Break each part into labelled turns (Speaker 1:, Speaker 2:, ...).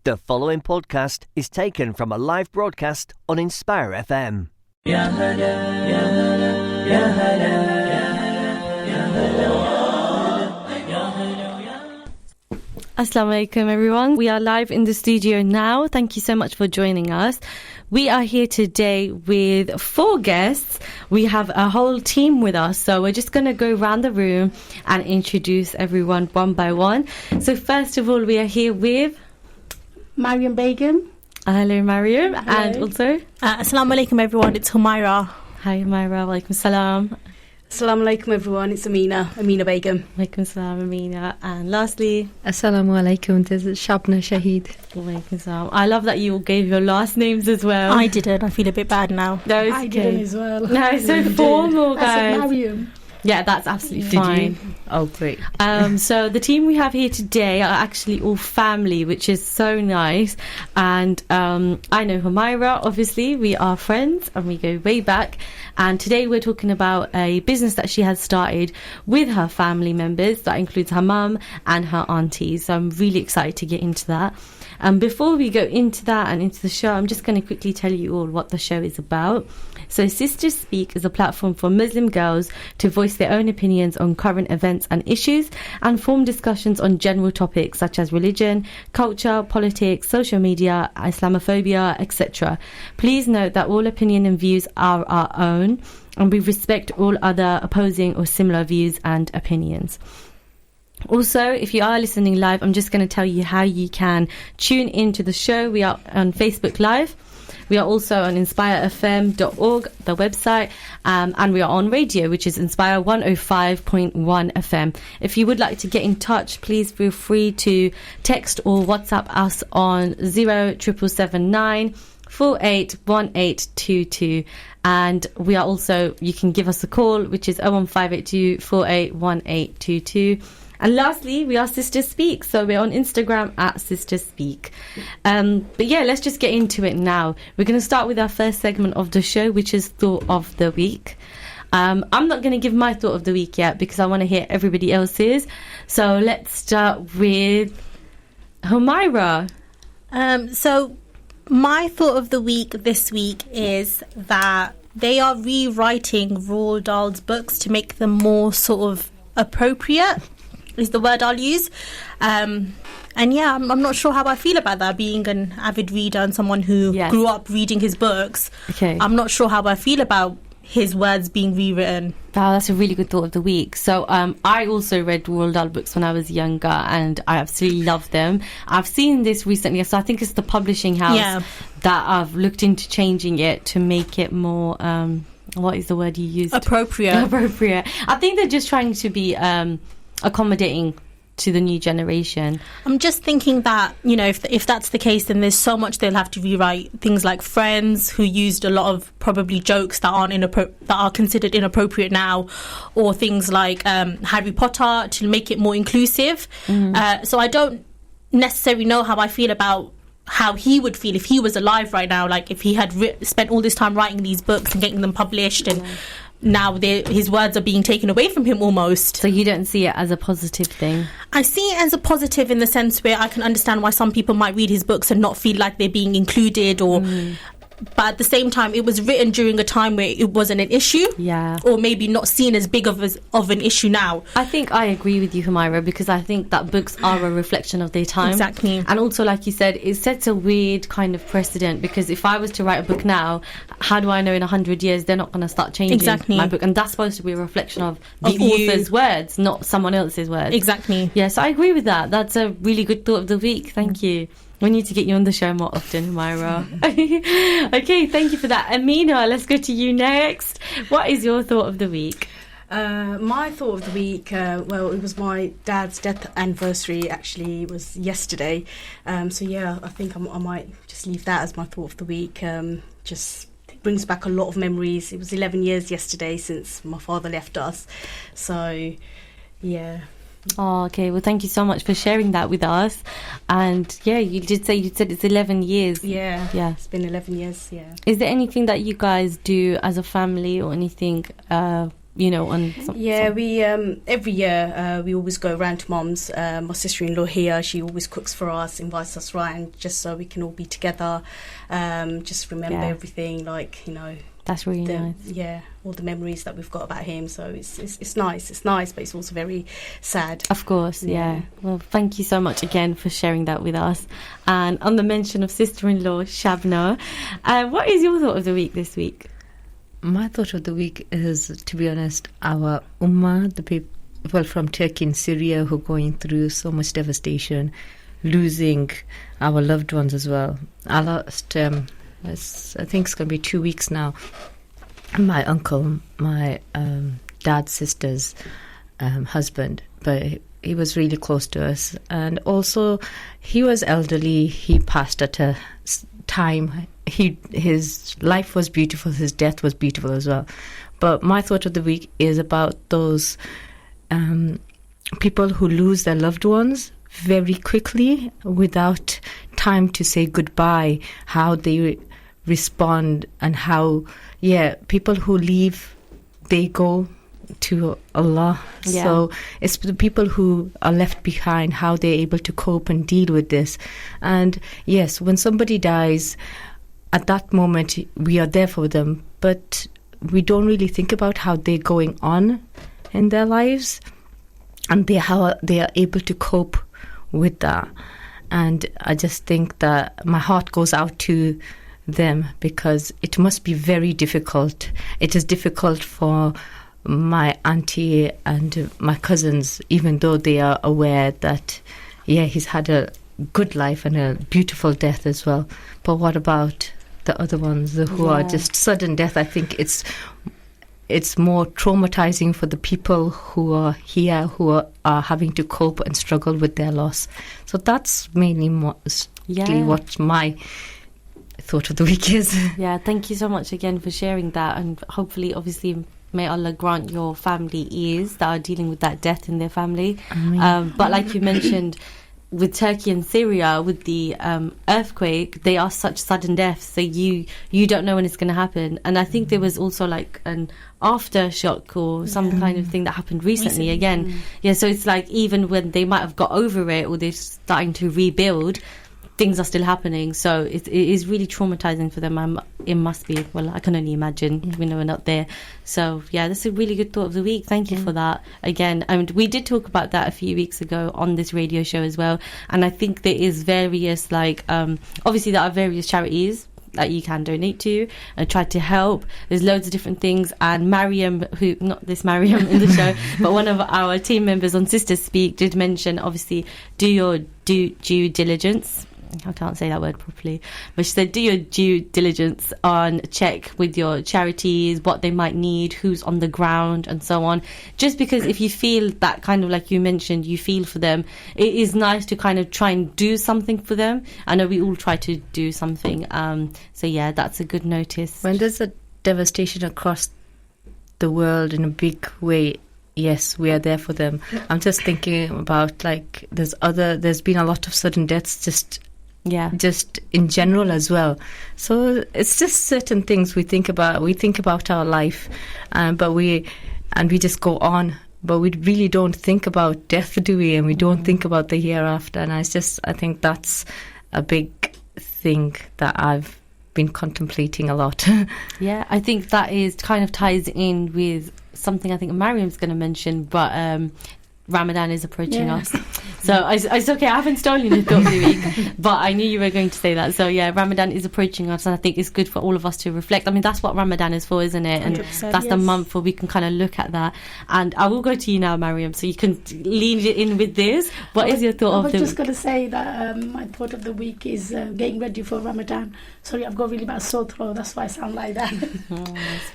Speaker 1: The following podcast is taken from a live broadcast on Inspire FM.
Speaker 2: Assalamu alaikum everyone. We are live in the studio now. Thank you so much for joining us. We are here today with 4 guests. We have a whole team with us, so we're just going to go around the room and introduce everyone one by one. So first of all, we are here with
Speaker 3: Mariam Begum.
Speaker 2: Hello Mariam.
Speaker 3: Hello.
Speaker 2: And also
Speaker 4: Assalamu alaikum everyone, it's Humaira.
Speaker 2: Hi Humaira. Walaikum salam.
Speaker 3: Assalamu alaikum everyone, it's Amina Begum.
Speaker 2: Walaikum salam Amina. And lastly,
Speaker 5: Assalamu alaikum, this is Shabna Shahid.
Speaker 2: Walaikum salam. I love that you all gave your last names as well.
Speaker 4: I didn't, I feel a bit bad now.
Speaker 2: No, it's
Speaker 3: I
Speaker 2: okay.
Speaker 3: didn't as well.
Speaker 2: No, it's so formal,
Speaker 3: I said
Speaker 2: guys.
Speaker 3: Mariam.
Speaker 2: Yeah, that's absolutely
Speaker 5: Did
Speaker 2: fine.
Speaker 5: you? Oh, great.
Speaker 2: So the team we have here today are actually all family, which is so nice. And I know Humaira, obviously. We are friends and we go way back. And today we're talking about a business that she has started with her family members. That includes her mum and her aunties. So I'm really excited to get into that. Before we go into that and into the show, I'm just going to quickly tell you all what the show is about. So Sisters Speak is a platform for Muslim girls to voice their own opinions on current events and issues and form discussions on general topics such as religion, culture, politics, social media, Islamophobia, etc. Please note that all opinion and views are our own and we respect all other opposing or similar views and opinions. Also, if you are listening live, I'm just going to tell you how you can tune into the show. We are on Facebook Live. We are also on inspirefm.org, the website, and we are on radio, which is Inspire 105.1 FM. If you would like to get in touch, please feel free to text or WhatsApp us on 07779 481822. And we are also, you can give us a call, which is 01582 481822. And lastly, we are Sisters Speak. So we're on Instagram at Sisters Speak. But yeah, let's just get into it now. We're going to start with our first segment of the show, which is Thought of the Week. I'm not going to give my Thought of the Week yet because I want to hear everybody else's. So let's start with Humaira.
Speaker 4: So my thought of the week this week is that they are rewriting Roald Dahl's books to make them more sort of appropriate, is the word I'll use. And yeah, I'm not sure how I feel about that, being an avid reader and someone who grew up reading his books.
Speaker 2: Okay.
Speaker 4: I'm not sure how I feel about his words being rewritten.
Speaker 2: Wow, that's a really good thought of the week. So I also read Roald Dahl books when I was younger and I absolutely love them. I've seen this recently, so I think it's the publishing house that I've looked into changing it to make it more... what is the word you used?
Speaker 4: Appropriate.
Speaker 2: Appropriate. I think they're just trying to be accommodating to the new generation.
Speaker 4: I'm just thinking that, you know, if that's the case, then there's so much they'll have to rewrite. Things like Friends, who used a lot of probably jokes that that are considered inappropriate now, or things like Harry Potter, to make it more inclusive. So I don't necessarily know how I feel about how he would feel if he was alive right now, like if he had spent all this time writing these books and getting them published, and now his words are being taken away from him almost.
Speaker 2: So you don't see it as a positive thing?
Speaker 4: I see it as a positive in the sense where I can understand why some people might read his books and not feel like they're being included, or but at the same time it was written during a time where it wasn't an issue, or maybe not seen as big of an issue now.
Speaker 2: I think I agree with you, Humaira, because I think that books are a reflection of their time.
Speaker 4: Exactly.
Speaker 2: And also, like you said, it sets a weird kind of precedent, because if I was to write a book now, how do I know in 100 years they're not going to start changing my book? And that's supposed to be a reflection of the author's words, not someone else's words.
Speaker 4: Exactly.
Speaker 2: Yes, I agree with that. That's a really good thought of the week. Thank you. We need to get you on the show more often, Humaira. Okay, thank you for that. Amina, let's go to you next. What is your thought of the week?
Speaker 3: My thought of the week, well, it was my dad's death anniversary, actually. It was yesterday. So yeah, I think I might just leave that as my thought of the week. Just brings back a lot of memories. It was 11 years yesterday since my father left us. So yeah.
Speaker 2: Oh, okay. Well, thank you so much for sharing that with us. And yeah, you said it's 11 years.
Speaker 3: Yeah. It's been 11 years. Yeah.
Speaker 2: Is there anything that you guys do as a family, or anything on
Speaker 3: we every year we always go around to Mum's. My sister-in-law here, she always cooks for us, invites us round just so we can all be together, just remember everything,
Speaker 2: That's really nice.
Speaker 3: Yeah, all the memories that we've got about him. So it's nice. It's nice, but it's also very sad.
Speaker 2: Of course, yeah. Well, thank you so much again for sharing that with us. And on the mention of sister-in-law, Shabna, what is your thought of the week this week?
Speaker 5: My thought of the week is, to be honest, our Ummah, the people from Turkey and Syria who are going through so much devastation, losing our loved ones as well. I lost, I think it's going to be 2 weeks now, my uncle, my dad's sister's husband, but he was really close to us. And also, he was elderly. He passed at a time. His life was beautiful. His death was beautiful as well. But my thought of the week is about those people who lose their loved ones very quickly without time to say goodbye, how they respond, and how, people who leave, they go to Allah.
Speaker 2: Yeah.
Speaker 5: So it's the people who are left behind, how they're able to cope and deal with this. And yes, when somebody dies, at that moment we are there for them, but we don't really think about how they're going on in their lives and how they are able to cope with that. And I just think that my heart goes out to them, because it must be very difficult. It is difficult for my auntie and my cousins, even though they are aware that he's had a good life and a beautiful death as well. But what about the other ones who are just sudden death? I think it's more traumatizing for the people who are here, who are having to cope and struggle with their loss. So that's mainly what my thought of the week is.
Speaker 2: Yeah, thank you so much again for sharing that, and hopefully, obviously, may Allah grant your family ears that are dealing with that death in their family. But like you mentioned, with Turkey and Syria, with the earthquake, they are such sudden deaths, so you don't know when it's going to happen. And I think there was also like an aftershock or some kind of thing that happened recently again. So it's like even when they might have got over it or they're starting to rebuild, things are still happening. So it is really traumatizing for them. It must be. Well, I can only imagine. We know we're not there. So that's a really good thought of the week. Thank you for that again. And we did talk about that a few weeks ago on this radio show as well. And I think there is various, obviously there are various charities that you can donate to and try to help. There's loads of different things. And Mariam, who, not this Mariam in the show, but one of our team members on Sisters Speak did mention, obviously, do your due diligence. I can't say that word properly, but she said do your due diligence on check with your charities, what they might need, who's on the ground and so on. Just because if you feel that kind of, like you mentioned, you feel for them, it is nice to kind of try and do something for them. I know we all try to do something. So that's a good notice.
Speaker 5: When there's a devastation across the world in a big way, yes, we are there for them. I'm just thinking about there's been a lot of sudden deaths just in general as well. So it's just certain things we think about. We think about our life, but we just go on. But we really don't think about death, do we? And we don't think about the hereafter. And I think that's a big thing that I've been contemplating a lot.
Speaker 2: Yeah, I think that is kind of ties in with something I think Mariam's going to mention, but Ramadan is approaching us. So it's okay, I haven't stolen your thought of the week, but I knew you were going to say that. So Ramadan is approaching us, and I think it's good for all of us to reflect. I mean, that's what Ramadan is for, isn't it? And that's the month where we can kind of look at that. And I will go to you now, Mariam, so you can lean in with this. What is your thought of the week?
Speaker 6: I was just going to say that my thought of the week is getting ready for Ramadan. Sorry, I've got really bad sore throat, that's why I sound like that.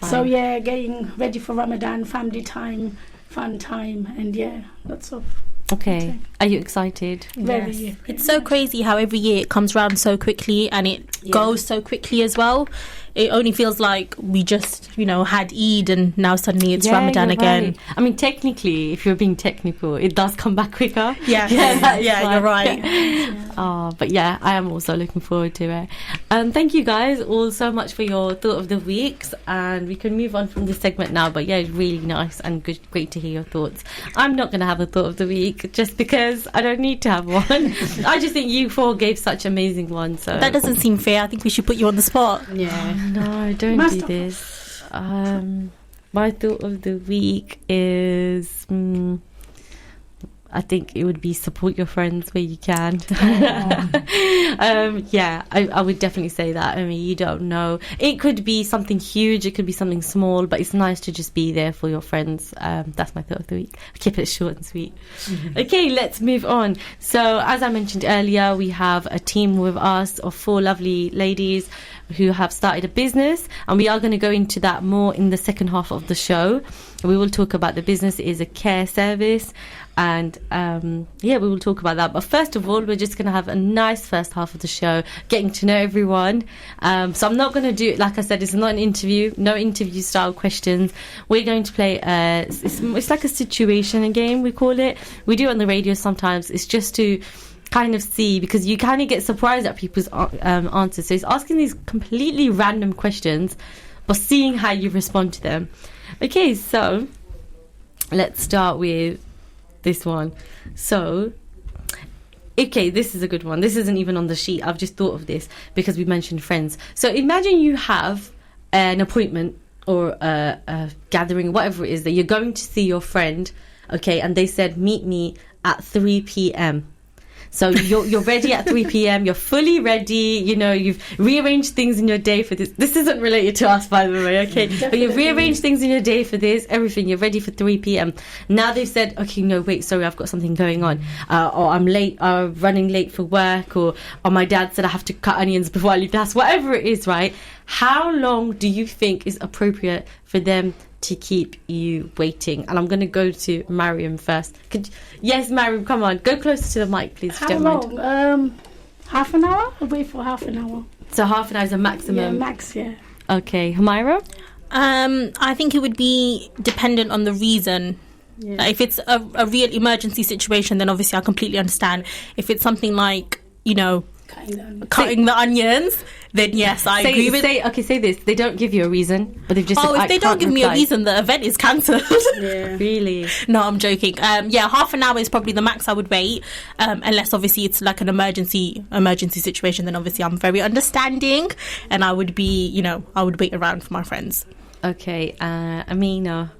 Speaker 6: So getting ready for Ramadan, family time, fun time, and lots of.
Speaker 2: Okay. Are you excited?
Speaker 6: Very.
Speaker 4: Yes. It's so crazy how every year it comes around so quickly, and goes so quickly as well. It only feels like we just, had Eid and now suddenly it's Ramadan
Speaker 2: you're
Speaker 4: again.
Speaker 2: right. I mean, technically, if you're being technical, it does come back quicker.
Speaker 4: Yeah, you're right.
Speaker 2: But yeah, I am also looking forward to it. Thank you guys all so much for your thought of the weeks, and we can move on from this segment now. But yeah, it's really nice and great to hear your thoughts. I'm not going to have a thought of the week just because I don't need to have one. I just think you four gave such amazing ones. So
Speaker 4: That doesn't seem fair. I think we should put you on the spot.
Speaker 3: Yeah.
Speaker 2: no, don't do this. My thought of the week is I think it would be support your friends where you can. I would definitely say that. I mean, you don't know. It could be something huge, it could be something small, but it's nice to just be there for your friends. That's my thought of the week. I'll keep it short and sweet. Okay, let's move on. So, as I mentioned earlier, we have a team with us of 4 lovely ladies who have started a business, and we are going to go into that more in the second half of the show. We will talk about the business. It is a care service, and we will talk about that. But first of all, we're just going to have a nice first half of the show, getting to know everyone. So I'm not going to do, like I said, it's not an interview, no interview style questions. We're going to play it's like a situation game, we call it. We do it on the radio sometimes. It's just to kind of see, because you kind of get surprised at people's answers. So it's asking these completely random questions, but seeing how you respond to them. Okay, so let's start with this one. So, okay, this is a good one. This isn't even on the sheet. I've just thought of this because we mentioned friends. So imagine you have an appointment or a gathering, whatever it is, that you're going to see your friend, okay, and they said, meet me at 3 p.m. So you're ready at 3 p.m. You're fully ready. You've rearranged things in your day for this. This isn't related to us, by the way, okay? But you've rearranged things in your day for this, everything. You're ready for 3 p.m. Now they've said, okay, no, wait, sorry, I've got something going on. Or I'm late, running late for work. Or my dad said I have to cut onions before I leave the house. Whatever it is, right? How long do you think is appropriate for them to keep you waiting? And I'm going to go to Mariam first. Yes, Mariam, come on, go closer to the mic, please.
Speaker 6: How long? Half an hour? I'll wait for half an hour.
Speaker 2: So half an hour is a maximum?
Speaker 6: Yeah, max, yeah.
Speaker 2: Okay, Humaira?
Speaker 4: I think it would be dependent on the reason.
Speaker 6: Yeah.
Speaker 4: Like, if it's a real emergency situation, then obviously I completely understand. If it's something like, cutting the onions, then yes, I agree with it.
Speaker 2: Say this. They don't give you a reason, but they've just said,
Speaker 4: if they don't give me a reason, the event is cancelled.
Speaker 6: Yeah.
Speaker 2: Really?
Speaker 4: No, I'm joking. Half an hour is probably the max I would wait, unless obviously it's like an emergency situation. Then obviously I'm very understanding, and I would be, I would wait around for my friends.
Speaker 2: Okay, Amina,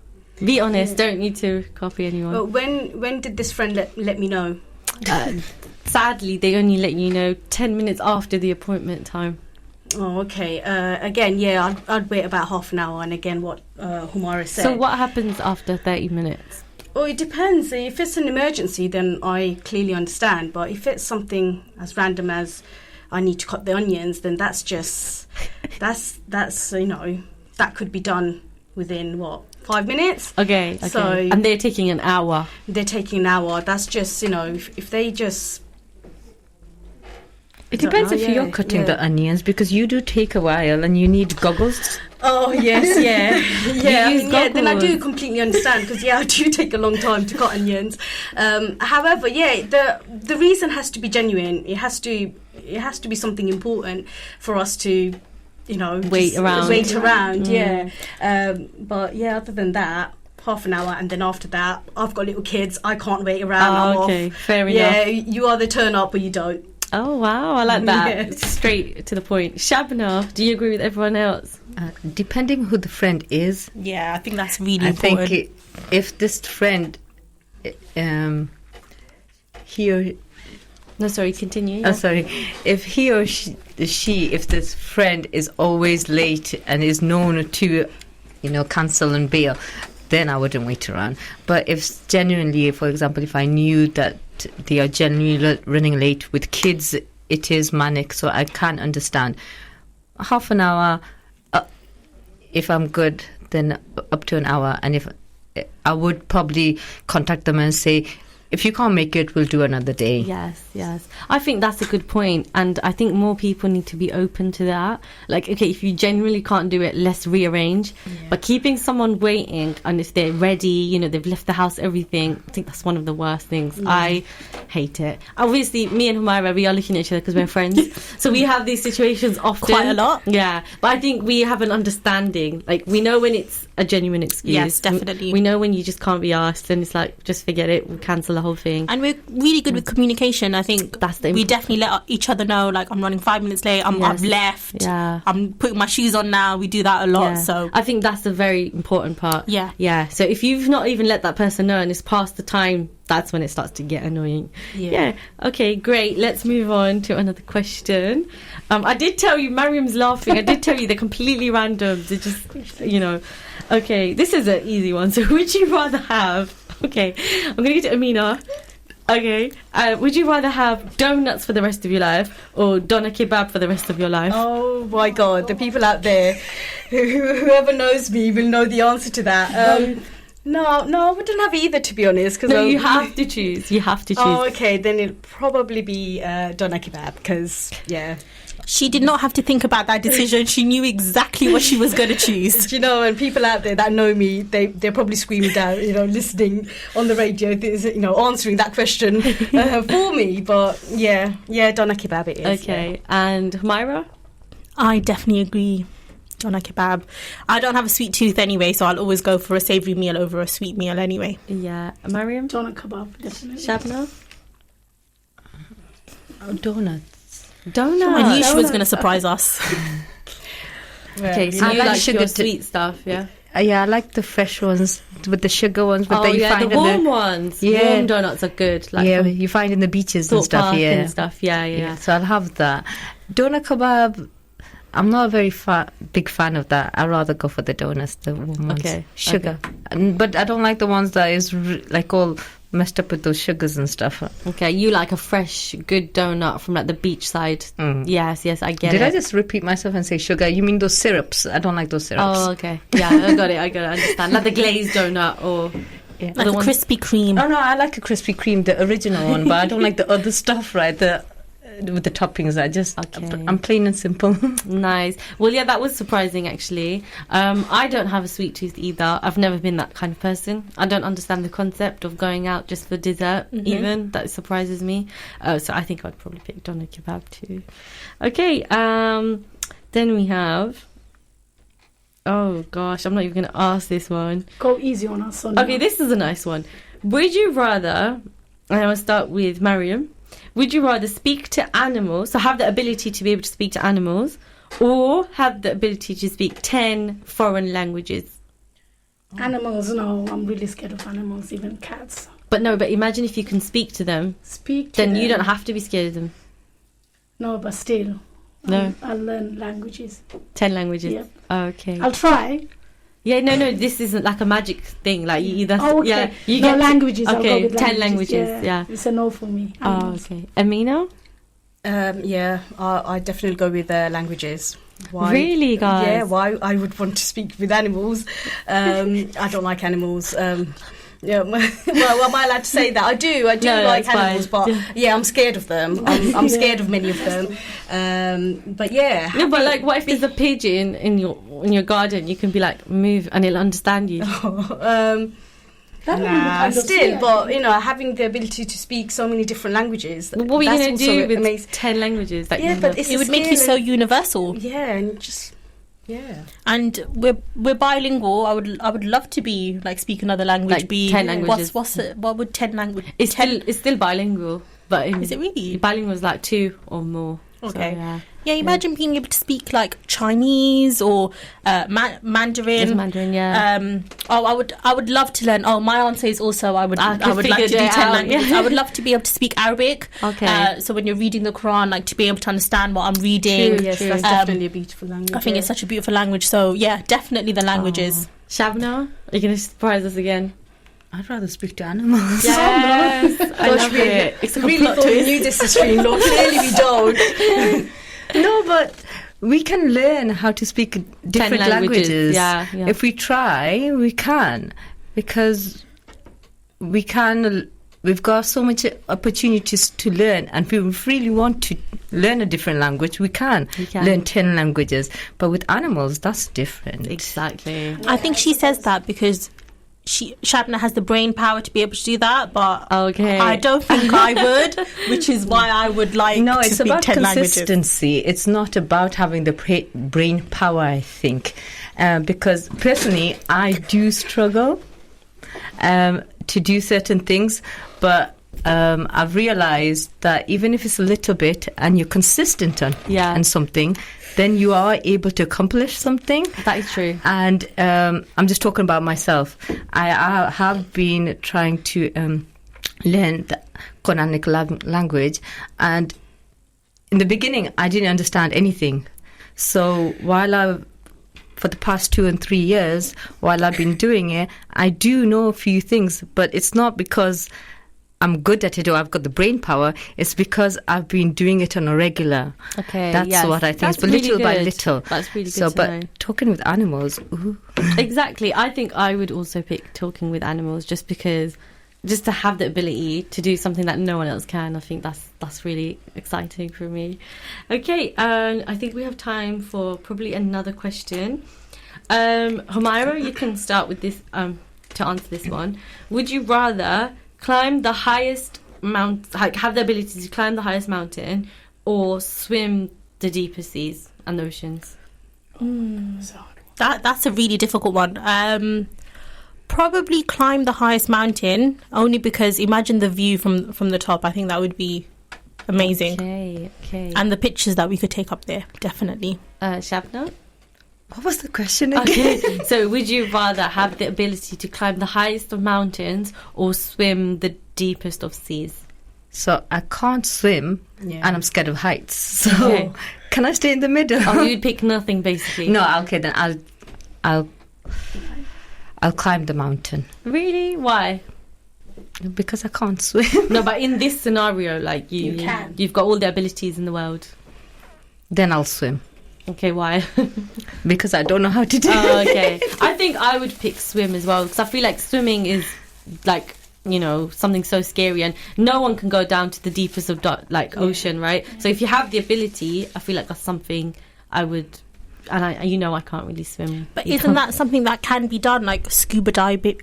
Speaker 2: be honest. Don't need to copy anyone.
Speaker 3: Well, when did this friend let me know?
Speaker 2: Sadly, they only let you know 10 minutes after the appointment time.
Speaker 3: Oh, okay. Again, yeah, I'd wait about half an hour. And again, what Humaira said.
Speaker 2: So what happens after 30 minutes?
Speaker 3: Well, it depends. If it's an emergency, then I clearly understand. But if it's something as random as I need to cut the onions, then that's that could be done within 5 minutes?
Speaker 2: Okay.
Speaker 3: So,
Speaker 2: and they're taking an hour.
Speaker 3: They're taking an hour. That's just, if they just...
Speaker 5: It depends if you're cutting the onions, because you do take a while and you need goggles.
Speaker 3: Oh, yes, yeah. Then I do completely understand, because, I do take a long time to cut onions. However, the reason has to be genuine. It has to be something important for us to,
Speaker 2: wait around.
Speaker 3: But, other than that, half an hour, and then after that, I've got little kids. I can't wait around.
Speaker 2: Okay, fair enough.
Speaker 3: Yeah, you either turn up or you don't.
Speaker 2: Oh, wow, I like that.
Speaker 3: Yeah.
Speaker 2: It's straight to the point. Shabna, do you agree with everyone else?
Speaker 5: Depending who the friend is.
Speaker 4: Yeah, I think that's really
Speaker 5: important.
Speaker 4: I
Speaker 5: think if this friend,
Speaker 2: continue.
Speaker 5: Yeah. If he or she, if this friend is always late and is known to, cancel and bail, then I wouldn't wait around. But if genuinely, for example, if I knew that they are genuinely running late with kids, it is manic, so I can't understand. Half an hour, if I'm good, then up to an hour. And if I would probably contact them and say, if you can't make it, we'll do another day.
Speaker 2: Yes. I think that's a good point, and I think more people need to be open to that. Like, okay, if you genuinely can't do it, let's rearrange. But keeping someone waiting, and if they're ready, you know, they've left the house, everything, I think that's one of the worst things. I hate it. Obviously, me and Humaira, we are looking at each other because we're friends, so we have these situations often.
Speaker 4: Quite a lot.
Speaker 2: Yeah, but I think we have an understanding. Like, we know when it's a genuine excuse.
Speaker 4: Yes, definitely.
Speaker 2: We know when you just can't be asked, and it's like, just forget it, we'll cancel the whole thing.
Speaker 4: And we're really good with communication. I think
Speaker 2: That's the
Speaker 4: we definitely let each other know, like, I'm running 5 minutes late, I've left,
Speaker 2: Yeah.
Speaker 4: I'm putting my shoes on now. We do that a lot.
Speaker 2: Yeah.
Speaker 4: So
Speaker 2: I think that's a very important part.
Speaker 4: Yeah.
Speaker 2: So if you've not even let that person know and it's past the time, that's when it starts to get annoying. Yeah. Okay, great. Let's move on to another question. I did tell you, Mariam's laughing. I did tell you they're completely random. They're just, you know. Okay, this is an easy one. So would you rather have... Okay, I'm going to get to Amina. Okay. Would you rather have donuts for the rest of your life or doner kebab for the rest of your life?
Speaker 3: Oh my God, the people out there, whoever knows me will know the answer to that. No, I wouldn't have either, to be honest. Cause
Speaker 2: No, you have to choose. You have to choose.
Speaker 3: Oh, okay, then it'll probably be doner kebab, because, yeah.
Speaker 4: she did not have to think about that decision. She knew exactly what she was going to choose.
Speaker 3: You know, and people out there that know me, they're probably screaming down, you know, listening on the radio, you know, answering that question for me. But yeah, doner kebab it is.
Speaker 2: Okay, and Humaira?
Speaker 4: I definitely agree. Doner kebab. I don't have a sweet tooth anyway, so I'll always go for a savoury meal over a sweet meal anyway.
Speaker 2: Yeah. Mariam?
Speaker 6: Doner kebab, definitely.
Speaker 2: Shabna?
Speaker 5: Donuts.
Speaker 2: Donuts.
Speaker 4: I knew she was going to surprise us.
Speaker 2: Okay, so
Speaker 5: I
Speaker 2: you
Speaker 5: like
Speaker 2: like
Speaker 5: sugar
Speaker 2: your
Speaker 5: to-
Speaker 2: sweet stuff, yeah?
Speaker 5: Yeah, I like the fresh ones with the sugar ones. But
Speaker 2: Oh,
Speaker 5: that you
Speaker 2: yeah,
Speaker 5: find
Speaker 2: the
Speaker 5: in
Speaker 2: warm ones.
Speaker 5: Yeah.
Speaker 2: Warm donuts are good. Like
Speaker 5: yeah,
Speaker 2: from
Speaker 5: you find in the beaches and
Speaker 2: Thorpe
Speaker 5: stuff.
Speaker 2: Park
Speaker 5: Yeah,
Speaker 2: and stuff. Yeah.
Speaker 5: So I'll have that. Doner kebab. I'm not a very big fan of that. I'd rather go for the donuts, the warm ones.
Speaker 2: Okay,
Speaker 5: Sugar. But I don't like the ones that is like all messed up with those sugars and stuff.
Speaker 2: Okay, you like a fresh, good donut from like the beach side. Yes, I get it.
Speaker 5: Did I just repeat myself and say sugar? You mean those syrups? I don't like those syrups.
Speaker 2: Oh, okay. Yeah, I got it. I understand. Like the glazed donut or...
Speaker 5: Yeah.
Speaker 4: Like a crispy cream.
Speaker 5: Oh no, I like a Krispy Kreme, the original one, but I don't like the other stuff, right? With the toppings, I'm plain and simple.
Speaker 2: Nice. Well, yeah, that was surprising, actually. I don't have a sweet tooth either. I've never been that kind of person. I don't understand the concept of going out just for dessert, even. That surprises me. So I think I'd probably pick doner kebab too. Okay, then we have... Oh, gosh, I'm not even going to ask this one.
Speaker 6: Go easy on us. Sonia.
Speaker 2: Okay, this is a nice one. Would you rather... And I will start with Mariam. Would you rather speak to animals, so have the ability to be able to speak to animals, or have the ability to speak 10 foreign languages?
Speaker 6: Animals, no, I'm really scared of animals, even cats.
Speaker 2: But imagine if you can speak to them,
Speaker 6: Speak to
Speaker 2: then
Speaker 6: them.
Speaker 2: you don't have to be scared of them.
Speaker 6: No, but still.
Speaker 2: No.
Speaker 6: I'll learn languages.
Speaker 2: 10 languages.
Speaker 6: Yep.
Speaker 2: Okay.
Speaker 6: I'll try.
Speaker 2: Yeah, no, this isn't like a magic thing. Like you, that's,
Speaker 6: Oh, okay.
Speaker 2: yeah, you
Speaker 6: No,
Speaker 2: get
Speaker 6: languages. I'll
Speaker 2: Okay,
Speaker 6: go with
Speaker 2: 10 languages. Yeah.
Speaker 6: It's a no for me.
Speaker 2: Oh,
Speaker 6: Animals.
Speaker 2: okay. Amina?
Speaker 3: Yeah, I definitely go with languages. Why?
Speaker 2: Really, guys?
Speaker 3: Yeah, why I would want to speak with animals. I don't like animals. Yeah, well, am I allowed to say that? I do
Speaker 2: No,
Speaker 3: like
Speaker 2: that's
Speaker 3: animals,
Speaker 2: fine.
Speaker 3: but yeah, I'm scared of them. I'm scared of many of them. But yeah.
Speaker 2: No, but like, what if there's a pigeon in your garden? You can be like, move, and it'll understand you.
Speaker 3: Nah, still, but you know, having the ability to speak so many different languages.
Speaker 2: What are you
Speaker 3: that's
Speaker 2: going to
Speaker 3: also
Speaker 2: do with
Speaker 3: amazing.
Speaker 2: 10 languages? That
Speaker 3: Yeah,
Speaker 2: you
Speaker 3: but
Speaker 2: know?
Speaker 3: it's
Speaker 4: It would make you so universal.
Speaker 3: Yeah, and just yeah.
Speaker 4: And we're bilingual. I would love to be like speak another language.
Speaker 2: Like
Speaker 4: be
Speaker 2: 10 languages.
Speaker 4: What would 10 language?
Speaker 2: It's still bilingual, but
Speaker 4: Is it really?
Speaker 2: Bilingual is like 2 or more.
Speaker 4: Okay.
Speaker 2: So, yeah.
Speaker 4: Yeah, imagine being able to speak like Chinese or Mandarin.
Speaker 2: It's Mandarin, yeah.
Speaker 4: I would love to learn. Oh, my answer is also I would like to do 10 languages. I would love to be able to speak Arabic.
Speaker 2: Okay.
Speaker 4: So when you're reading the Quran, like to be able to understand what I'm reading.
Speaker 3: Yes, that's definitely a beautiful language.
Speaker 4: I think it's such a beautiful language. So yeah, definitely the languages.
Speaker 2: Shabna, are you going to surprise us again?
Speaker 5: I'd rather speak to animals.
Speaker 2: Yes, I
Speaker 3: Gosh,
Speaker 2: love
Speaker 3: we
Speaker 2: it. It's like a
Speaker 3: really
Speaker 2: plot
Speaker 3: thought we
Speaker 2: twist.
Speaker 3: knew this is Streamlord. Clearly we don't.
Speaker 5: No, but we can learn how to speak different languages.
Speaker 2: Yeah.
Speaker 5: If we try, we can. Because we can we've got so much opportunities to learn, and if we really want to learn a different language, we can learn 10 languages. But with animals, that's different.
Speaker 2: Exactly.
Speaker 4: I think she says that because Shabna has the brain power to be able to do that, but I don't think I would, which is why I would like
Speaker 5: No,
Speaker 4: to
Speaker 5: it's
Speaker 4: speak
Speaker 5: about
Speaker 4: 10 languages.
Speaker 5: consistency. It's not about having the brain power, I think. Because personally, I do struggle to do certain things, but I've realized that even if it's a little bit and you're consistent on something, then you are able to accomplish something.
Speaker 2: That is true.
Speaker 5: And I'm just talking about myself. I have been trying to learn the Quranic language, and in the beginning I didn't understand anything. So for the past 2 and 3 years, while I've been doing it, I do know a few things, but it's not because I'm good at it or I've got the brain power. It's because I've been doing it on a regular.
Speaker 2: Okay,
Speaker 5: that's what I think.
Speaker 2: That's
Speaker 5: it's little
Speaker 2: really
Speaker 5: by
Speaker 2: good.
Speaker 5: little.
Speaker 2: That's really good
Speaker 5: So,
Speaker 2: to
Speaker 5: but
Speaker 2: know.
Speaker 5: talking with animals, ooh.
Speaker 2: Exactly. I think I would also pick talking with animals just to have the ability to do something that no one else can. I think that's really exciting for me. Okay, I think we have time for probably another question. Humaira, you can start with this to answer this one. Would you rather climb the highest have the ability to climb the highest mountain, or swim the deepest seas and oceans?
Speaker 4: That's a really difficult one. Probably climb the highest mountain, only because imagine the view from the top. I think that would be amazing.
Speaker 2: Okay.
Speaker 4: And the pictures that we could take up there, definitely.
Speaker 2: Shabna?
Speaker 5: What was the question again?
Speaker 2: Okay, so would you rather have the ability to climb the highest of mountains or swim the deepest of seas?
Speaker 5: So I can't swim, and I'm scared of heights. So
Speaker 2: Okay.
Speaker 5: can I stay in the middle?
Speaker 2: Oh, you'd pick nothing, basically.
Speaker 5: No, okay, then I'll climb the mountain
Speaker 2: Really? Why?
Speaker 5: because I can't swim.
Speaker 2: No, but in this scenario, like
Speaker 6: You can.
Speaker 2: you've got all the abilities in the world.
Speaker 5: Then I'll swim
Speaker 2: Okay, why?
Speaker 5: because I don't know how to do
Speaker 2: Oh,
Speaker 5: it.
Speaker 2: okay. I think I would pick swim as well, because I feel like swimming is like, something so scary, and no one can go down to the deepest of ocean, right? So if you have the ability, I feel like that's something I would. And I can't really swim.
Speaker 4: But isn't that something that can be done, like scuba diving,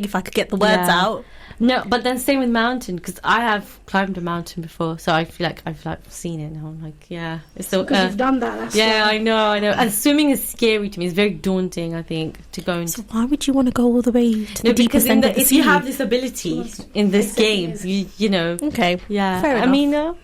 Speaker 4: if I could get the words
Speaker 2: Yeah.
Speaker 4: out?
Speaker 2: No, but then same with mountain, because I have climbed a mountain before, so I feel like I've seen it now. I'm like, yeah, it's so.
Speaker 6: Because you've done that. That's
Speaker 2: Yeah,
Speaker 6: why.
Speaker 2: I know. And swimming is scary to me. It's very daunting, I think, to go into.
Speaker 4: So why would you want to go all the way to the
Speaker 2: No, because
Speaker 4: deepest end of the
Speaker 2: if you
Speaker 4: sea?
Speaker 2: have this ability in this game, you know.
Speaker 4: Okay,
Speaker 2: Yeah.
Speaker 4: fair enough.
Speaker 2: Amina?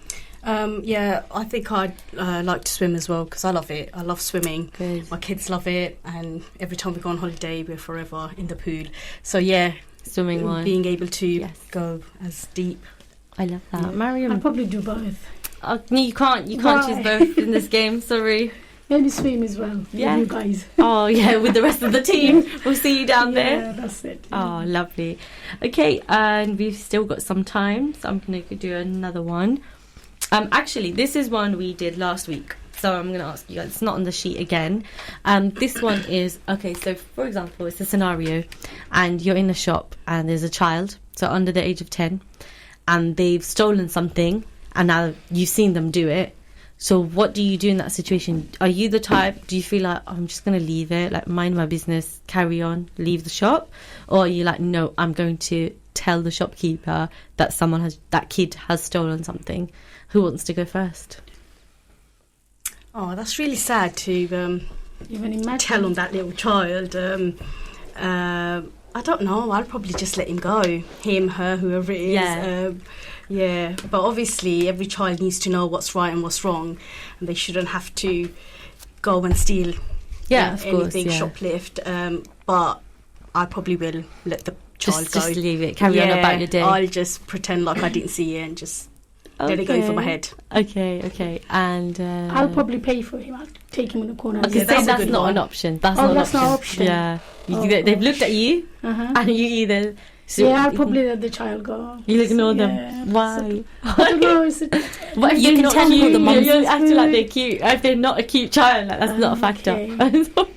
Speaker 3: I think I'd like to swim as well, because I love it. I love swimming.
Speaker 2: Good.
Speaker 3: My kids love it, and every time we go on holiday, we're forever in the pool. So yeah,
Speaker 2: Swimming one.
Speaker 3: being able to
Speaker 2: Yes.
Speaker 3: go as deep.
Speaker 2: I love that.
Speaker 3: Yeah.
Speaker 6: I'd
Speaker 2: Mariam?
Speaker 6: probably do both.
Speaker 2: No, you can't
Speaker 6: Why?
Speaker 2: choose both in this game, sorry.
Speaker 6: Maybe swim as well. For
Speaker 2: Yeah.
Speaker 6: you guys.
Speaker 2: Oh, yeah, with the rest of the team. We'll see you down there.
Speaker 6: Yeah, that's it.
Speaker 2: Oh, lovely. Okay, and we've still got some time, so I'm going to do another one. Actually, this is one we did last week, so I'm going to ask you guys. It's not on the sheet again. This one is, okay, so for example, it's a scenario, and you're in a shop, and there's a child, so under the age of 10, and they've stolen something, and now you've seen them do it. So what do you do in that situation? Are you the type, do you feel like, I'm just going to leave it, like mind my business, carry on, leave the shop? Or are you like, no, I'm going to tell the shopkeeper that that kid has stolen something? Who wants to go first?
Speaker 3: Oh, that's really sad to
Speaker 6: Even imagine.
Speaker 3: tell on that little child. I don't know. I'll probably just let him go. Him, her, whoever it is.
Speaker 2: Yeah.
Speaker 3: But obviously, every child needs to know what's right and what's wrong, and they shouldn't have to go and steal.
Speaker 2: Yeah, of course,
Speaker 3: anything,
Speaker 2: yeah.
Speaker 3: shoplift. But I probably will let the child go.
Speaker 2: Just leave it, carry on about your day.
Speaker 3: I'll just pretend like I didn't see it and just let it go over my head.
Speaker 2: Okay. And
Speaker 6: I'll probably pay for him. I'll take him in the corner. and
Speaker 2: okay,
Speaker 6: say,
Speaker 3: that's a
Speaker 2: that's
Speaker 3: good
Speaker 2: not
Speaker 3: one.
Speaker 2: an option. That's
Speaker 6: Oh,
Speaker 2: not
Speaker 6: that's
Speaker 2: an
Speaker 6: not
Speaker 2: option.
Speaker 6: option.
Speaker 2: Yeah.
Speaker 6: Oh,
Speaker 2: They've
Speaker 6: gosh.
Speaker 2: looked at you,
Speaker 6: Uh-huh.
Speaker 2: and you either So
Speaker 6: yeah, I'll probably let the child go.
Speaker 2: You'll ignore
Speaker 6: Yeah.
Speaker 2: them. Why?
Speaker 6: I don't know.
Speaker 2: What if
Speaker 4: You
Speaker 2: they're
Speaker 4: can
Speaker 2: not
Speaker 4: tell who
Speaker 2: cute?
Speaker 4: the mums-
Speaker 2: You're acting like they're cute. If they're not a cute child, like, that's not a factor.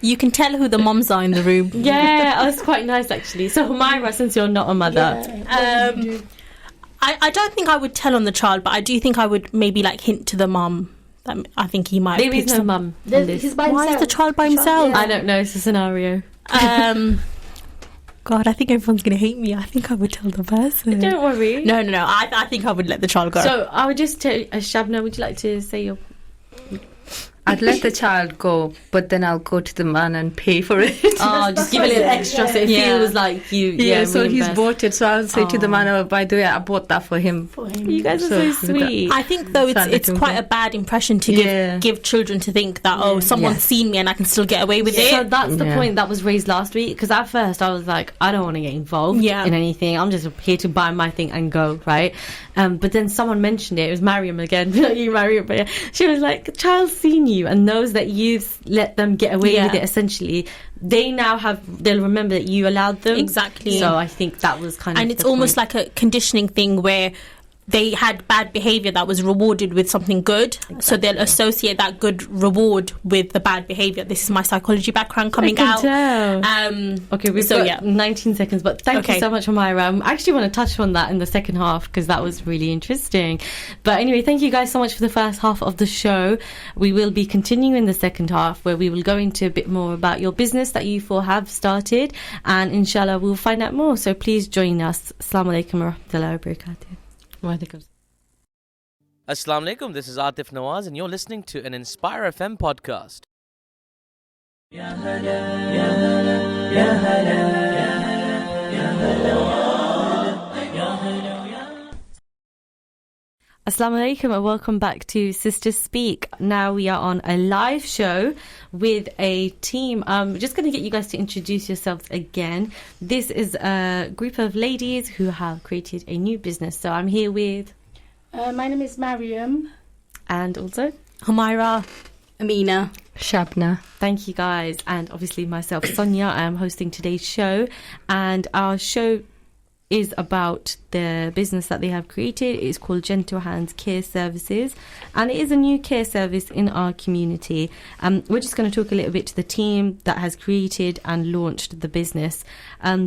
Speaker 4: You can tell who the moms are in the room.
Speaker 2: Yeah, that's quite nice actually. So Humaira, since you're not a mother,
Speaker 4: I don't think I would tell on the child, but I do think I would maybe like hint to the mum that I think he might.
Speaker 2: there
Speaker 4: pick
Speaker 2: is no
Speaker 4: some-
Speaker 2: mum. in
Speaker 6: There's-
Speaker 2: this.
Speaker 6: he's by
Speaker 4: Why is
Speaker 6: himself.
Speaker 4: the child by himself?
Speaker 2: I don't know. It's a scenario.
Speaker 4: God, I think everyone's gonna hate me. I think I would tell the person.
Speaker 2: Don't worry.
Speaker 4: No. I think I would let the child go.
Speaker 2: So I would just tell Shabna, would you like to say your?
Speaker 5: I'd let the child go, but then I'll go to the man and pay for it.
Speaker 2: Oh, just give a little extra so it
Speaker 5: Yeah.
Speaker 2: feels like you.
Speaker 5: Yeah, so he's
Speaker 2: reimbursed.
Speaker 5: bought it. So I'll say to the
Speaker 2: Oh.
Speaker 5: man, oh, by the way, I bought that for him.
Speaker 6: For him.
Speaker 2: You guys are so
Speaker 5: So-
Speaker 2: sweet.
Speaker 4: I think though
Speaker 5: Try
Speaker 4: it's
Speaker 5: to
Speaker 4: quite
Speaker 5: do
Speaker 4: a bad impression to
Speaker 5: Yeah.
Speaker 4: give children to think that someone's
Speaker 5: Yeah.
Speaker 4: seen me and I can still get away with
Speaker 2: So
Speaker 4: it.
Speaker 2: that's the
Speaker 5: Yeah.
Speaker 2: point that was raised last week. Because at first I was like, I don't want to get involved
Speaker 4: Yeah.
Speaker 2: in anything. I'm just here to buy my thing and go, right? But then someone mentioned it. It was Mariam again. You, Mariam. But yeah. She was like, the child's seen you and knows that you've let them get away
Speaker 4: Yeah.
Speaker 2: with it. Essentially, they'll remember that you allowed them.
Speaker 4: Exactly.
Speaker 2: So I think that was kind of.
Speaker 4: And it's
Speaker 2: the
Speaker 4: almost
Speaker 2: point.
Speaker 4: like a conditioning thing where they had bad behavior that was rewarded with something good, so they'll associate that good reward with the bad behavior. This is my psychology background coming
Speaker 2: I
Speaker 4: out.
Speaker 2: can tell. Okay, we've
Speaker 4: so,
Speaker 2: got
Speaker 4: yeah. 19
Speaker 2: 19 seconds, but thank you
Speaker 4: Okay.
Speaker 2: so much, Humaira. I actually want to touch on that in the second half because that was really interesting. But anyway, thank you guys so much for the first half of the show. We will be continuing in the second half where we will go into a bit more about your business that you four have started, and inshallah we'll find out more. So please join us. Assalamu alaikum wa rahmatullahi wa barakatuh.
Speaker 7: Assalamu alaikum, this is Atif Nawaz and you're listening to an Inspire FM podcast.
Speaker 2: Assalamu alaikum and welcome back to Sisters Speak. Now we are on a live show with a team. Just going to get you guys to introduce yourselves again. This is a group of ladies who have created a new business. So I'm here with...
Speaker 6: My name is Mariam.
Speaker 2: And also...
Speaker 4: Humaira.
Speaker 3: Amina.
Speaker 5: Shabna.
Speaker 2: Thank you guys. And obviously myself, Sonia. I am hosting today's show. And our show is about the business that they have created. It's called Gentle Hands Care Services, and it is a new care service in our community. We're just going to talk a little bit to the team that has created and launched the business.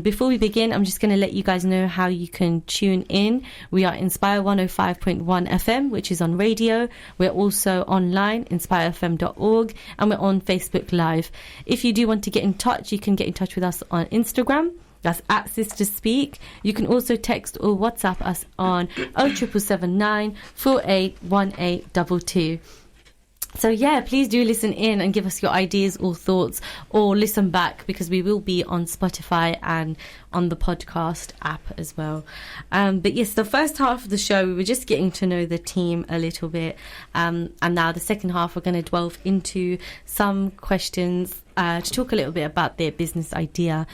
Speaker 2: Before we begin, I'm just going to let you guys know how you can tune in. We are Inspire 105.1 FM, which is on radio. We're also online, inspirefm.org, and we're on Facebook Live. If you do want to get in touch, you can get in touch with us on Instagram. That's at Sisters Speak. You can also text or WhatsApp us on 07779 481822. So yeah, please do listen in and give us your ideas or thoughts, or listen back because we will be on Spotify and on the podcast app as well. But yes, the first half of the show we were just getting to know the team a little bit, and now the second half we're going to delve into some questions to talk a little bit about their business idea.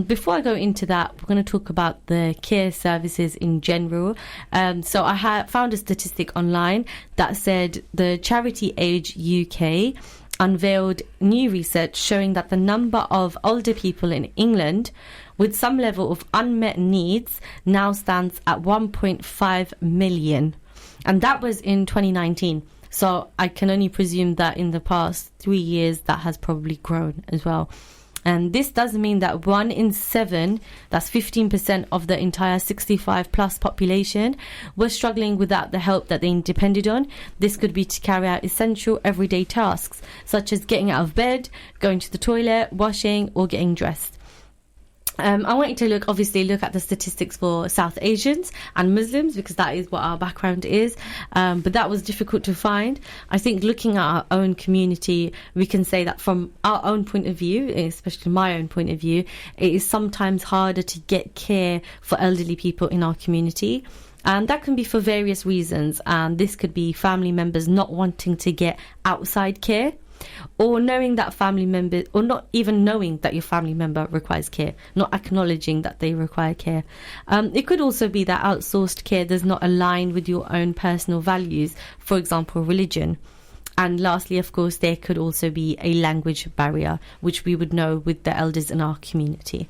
Speaker 2: Before I go into that, we're going to talk about the care services in general. So I found a statistic online that said the Charity Age UK unveiled new research showing that the number of older people in England with some level of unmet needs now stands at 1.5 million. And that was in 2019. So I can only presume that in the past 3 years that has probably grown as well. And this does mean that 1 in 7, that's 15% of the entire 65 plus population, was struggling without the help that they depended on. This could be to carry out essential everyday tasks, such as getting out of bed, going to the toilet, washing, or getting dressed. I wanted to look at the statistics for South Asians and Muslims because that is what our background is, but that was difficult to find. I think looking at our own community, we can say that from our own point of view, especially my own point of view, it is sometimes harder to get care for elderly people in our community. And that can be for various reasons. This could be family members not wanting to get outside care, or knowing that family member, or not even knowing that your family member requires care, not acknowledging that they require care. It could also be that outsourced care does not align with your own personal values, for example, religion. And lastly, of course, there could also be a language barrier, which we would know with the elders in our community.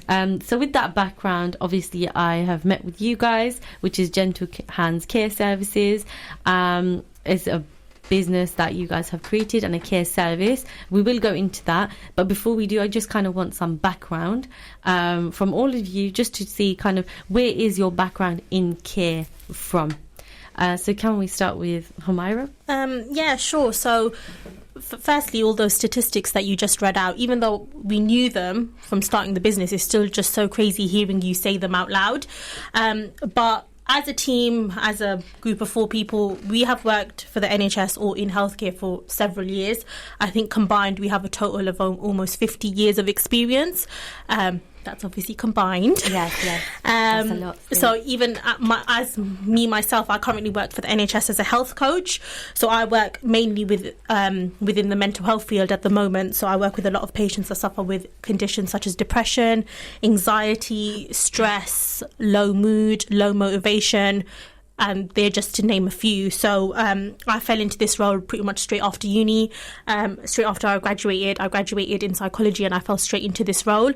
Speaker 2: So with that background, obviously I have met with you guys, which is Gentle Hands Care Services. It's a business that you guys have created and a care service. We will go into that, but before we do, I just kind of want some background from all of you, just to see kind of where is your background in care from. So can we start with Humaira?
Speaker 4: Yeah, sure. So firstly, all those statistics that you just read out, even though we knew them from starting the business, it's still just so crazy hearing you say them out loud. But as a team, as a group of 4 people, we have worked for the NHS or in healthcare for several years. I think combined we have a total of almost 50 years of experience. That's obviously combined.
Speaker 2: Yes. That's a lot.
Speaker 4: So even as myself, I currently work for the NHS as a health coach. So I work mainly with within the mental health field at the moment. So I work with a lot of patients that suffer with conditions such as depression, anxiety, stress, low mood, low motivation, and they're just to name a few. So I fell into this role pretty much straight after uni. Straight after I graduated in psychology, and I fell straight into this role,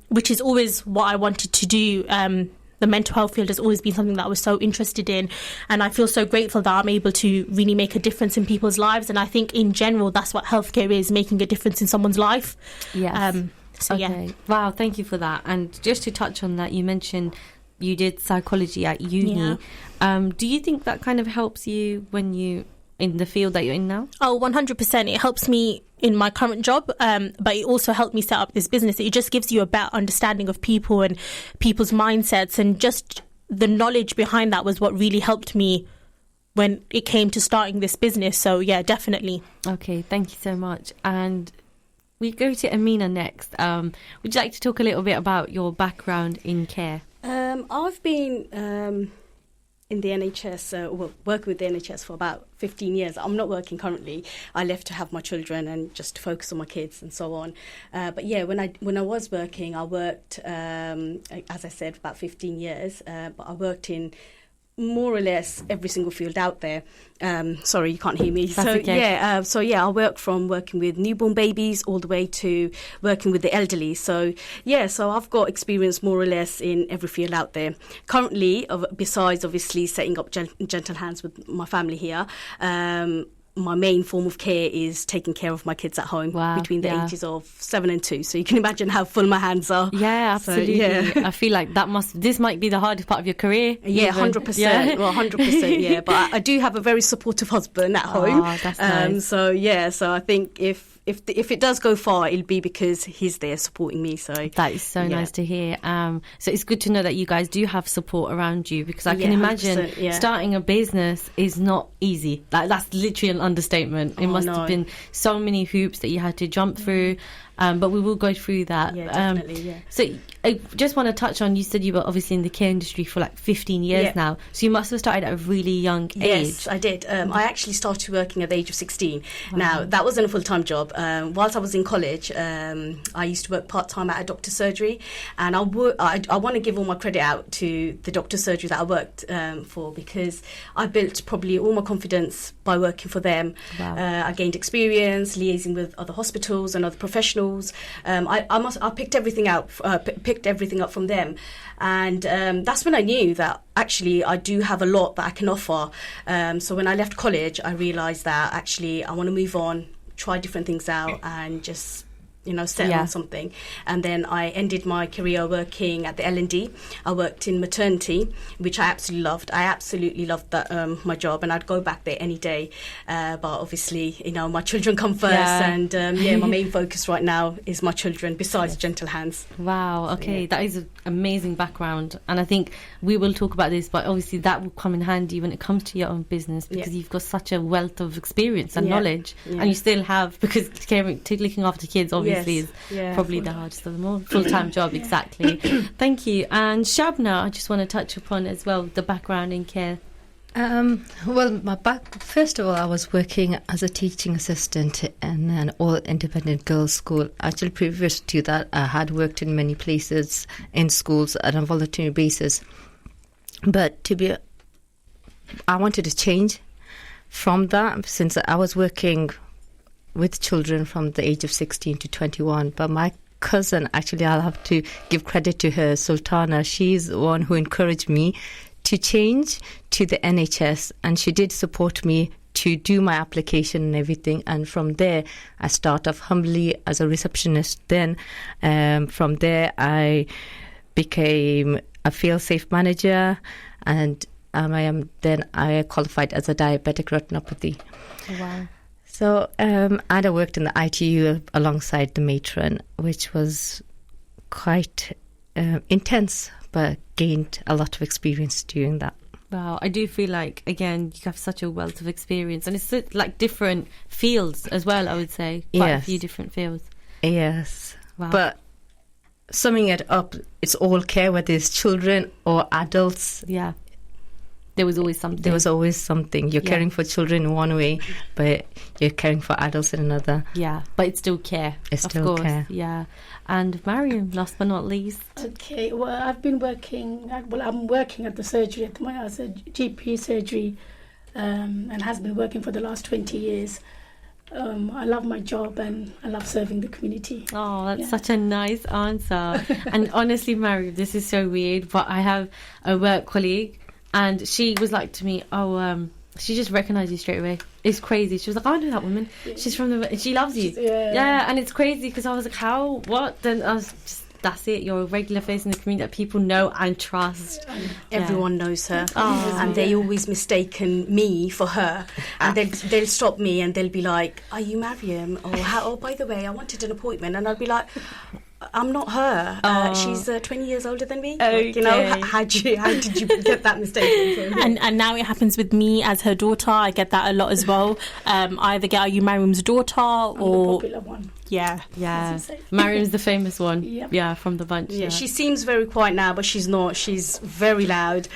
Speaker 4: which is always what I wanted to do. The mental health field has always been something that I was so interested in, and I feel so grateful that I'm able to really make a difference in people's lives. And I think in general, that's what healthcare is, making a difference in someone's life.
Speaker 2: Yes.
Speaker 4: Yeah.
Speaker 2: Wow, thank you for that. And just to touch on that, you mentioned you did psychology at uni.
Speaker 4: Yeah.
Speaker 2: Do you think that kind of helps you when you in the field that you're in now?
Speaker 4: Oh, 100%. It helps me in my current job, but it also helped me set up this business. It just gives you a better understanding of people and people's mindsets, and just the knowledge behind that was what really helped me when it came to starting this business. So yeah, definitely.
Speaker 2: Okay, thank you so much. And we go to Amina next. Would you like to talk a little bit about your background in care?
Speaker 3: I've been in the NHS, working with the NHS for about 15 years. I'm not working currently. I left to have my children and just to focus on my kids and so on. But yeah, when I was working, I worked, as I said, about 15 years. But I worked in more or less every single field out there. Sorry, you can't hear me.
Speaker 2: That's okay.
Speaker 3: I work from working with newborn babies all the way to working with the elderly. So I've got experience more or less in every field out there. Currently, besides obviously setting up Gentle Hands with my family here, my main form of care is taking care of my kids at home between the ages of 7 and 2. So you can imagine how full my hands are.
Speaker 2: Yeah, absolutely. So, yeah. I feel like this might be the hardest part of your career.
Speaker 3: Yeah, 100%. Yeah. Well, 100%, yeah. But I do have a very supportive husband at home.
Speaker 2: Oh, that's nice.
Speaker 3: So I think if it does go far, it'll be because he's there supporting me. So
Speaker 2: that is so nice to hear. So it's good to know that you guys do have support around you, because I can imagine starting a business is not easy. That's literally an understatement. It must have been so many hoops that you had to jump through. But we will go through that.
Speaker 3: Yeah, definitely, yeah.
Speaker 2: So I just want to touch on, you said you were obviously in the care industry for like 15 years now. So you must have started at a really young age.
Speaker 3: Yes, I did. I actually started working at the age of 16. Wow. Now, that wasn't a full-time job. Whilst I was in college, I used to work part-time at a doctor's surgery. And I want to give all my credit out to the doctor's surgery that I worked for, because I built probably all my confidence by working for them.
Speaker 2: Wow.
Speaker 3: I gained experience liaising with other hospitals and other professionals. I picked everything up from them, and that's when I knew that actually I do have a lot that I can offer. So when I left college, I realised that actually I want to move on, try different things out, and just settle on something. And then I ended my career working at the L&D. I worked in maternity, which I absolutely loved. I absolutely loved that my job, and I'd go back there any day. But obviously, my children come first, and my main focus right now is my children, besides Gentle Hands.
Speaker 2: Wow, okay, that is an amazing background, and I think we will talk about this, but obviously that will come in handy when it comes to your own business, because you've got such a wealth of experience and knowledge, and you still have, because looking after kids obviously is probably the hardest of them all. Full-time job, exactly. Thank you. And Shabna, I just want to touch upon as well the background in care.
Speaker 5: First of all, I was working as a teaching assistant in an all-independent girls' school. Actually, previous to that, I had worked in many places in schools on a voluntary basis. But I wanted to change from that, since I was working with children from the age of 16 to 21, but my cousin, actually, I'll have to give credit to her, Sultana. She's the one who encouraged me to change to the NHS, and she did support me to do my application and everything. And from there, I start off humbly as a receptionist. Then from there, I became a field safe manager, and I qualified as a diabetic retinopathy.
Speaker 2: Oh, wow.
Speaker 5: So I worked in the ITU alongside the matron, which was quite intense, but gained a lot of experience doing that.
Speaker 2: Wow, I do feel like, again, you have such a wealth of experience, and it's like different fields as well, I would say. Quite a few different fields.
Speaker 5: Yes.
Speaker 2: Wow.
Speaker 5: But summing it up, it's all care, whether it's children or adults.
Speaker 2: Yeah. There was always something.
Speaker 5: There was always something. You're caring for children in one way, but you're caring for adults in another.
Speaker 2: Yeah, but it's still care.
Speaker 5: It's still care.
Speaker 2: Yeah. And Mariam, last but not least.
Speaker 6: Okay, well, I'm working at the surgery at the moment as a GP surgery, and has been working for the last 20 years. I love my job and I love serving the community.
Speaker 2: Oh, that's such a nice answer. And honestly, Mariam, this is so weird, but I have a work colleague, and she was like to me, she just recognised you straight away. It's crazy. She was like, I know that woman. She's from she loves you. Yeah, and it's crazy because I was like, how? What? Then I was just, that's it. You're a regular face in the community that people know and trust.
Speaker 3: Everyone knows her, and they always mistaken me for her, and they'll stop me and they'll be like, "Are you Mariam? Oh, by the way, I wanted an appointment," and I'll be like, I'm not her. She's 20 years older than me.
Speaker 2: Okay.
Speaker 3: You know, how did you get that mistake?
Speaker 4: And now it happens with me as her daughter. I get that a lot as well. I either get, are you Mariam's daughter, or
Speaker 6: the popular one.
Speaker 4: Yeah.
Speaker 2: Mariam's the famous one.
Speaker 6: Yep.
Speaker 2: Yeah, from the bunch.
Speaker 3: Yeah, she seems very quiet now, but she's not. She's very loud.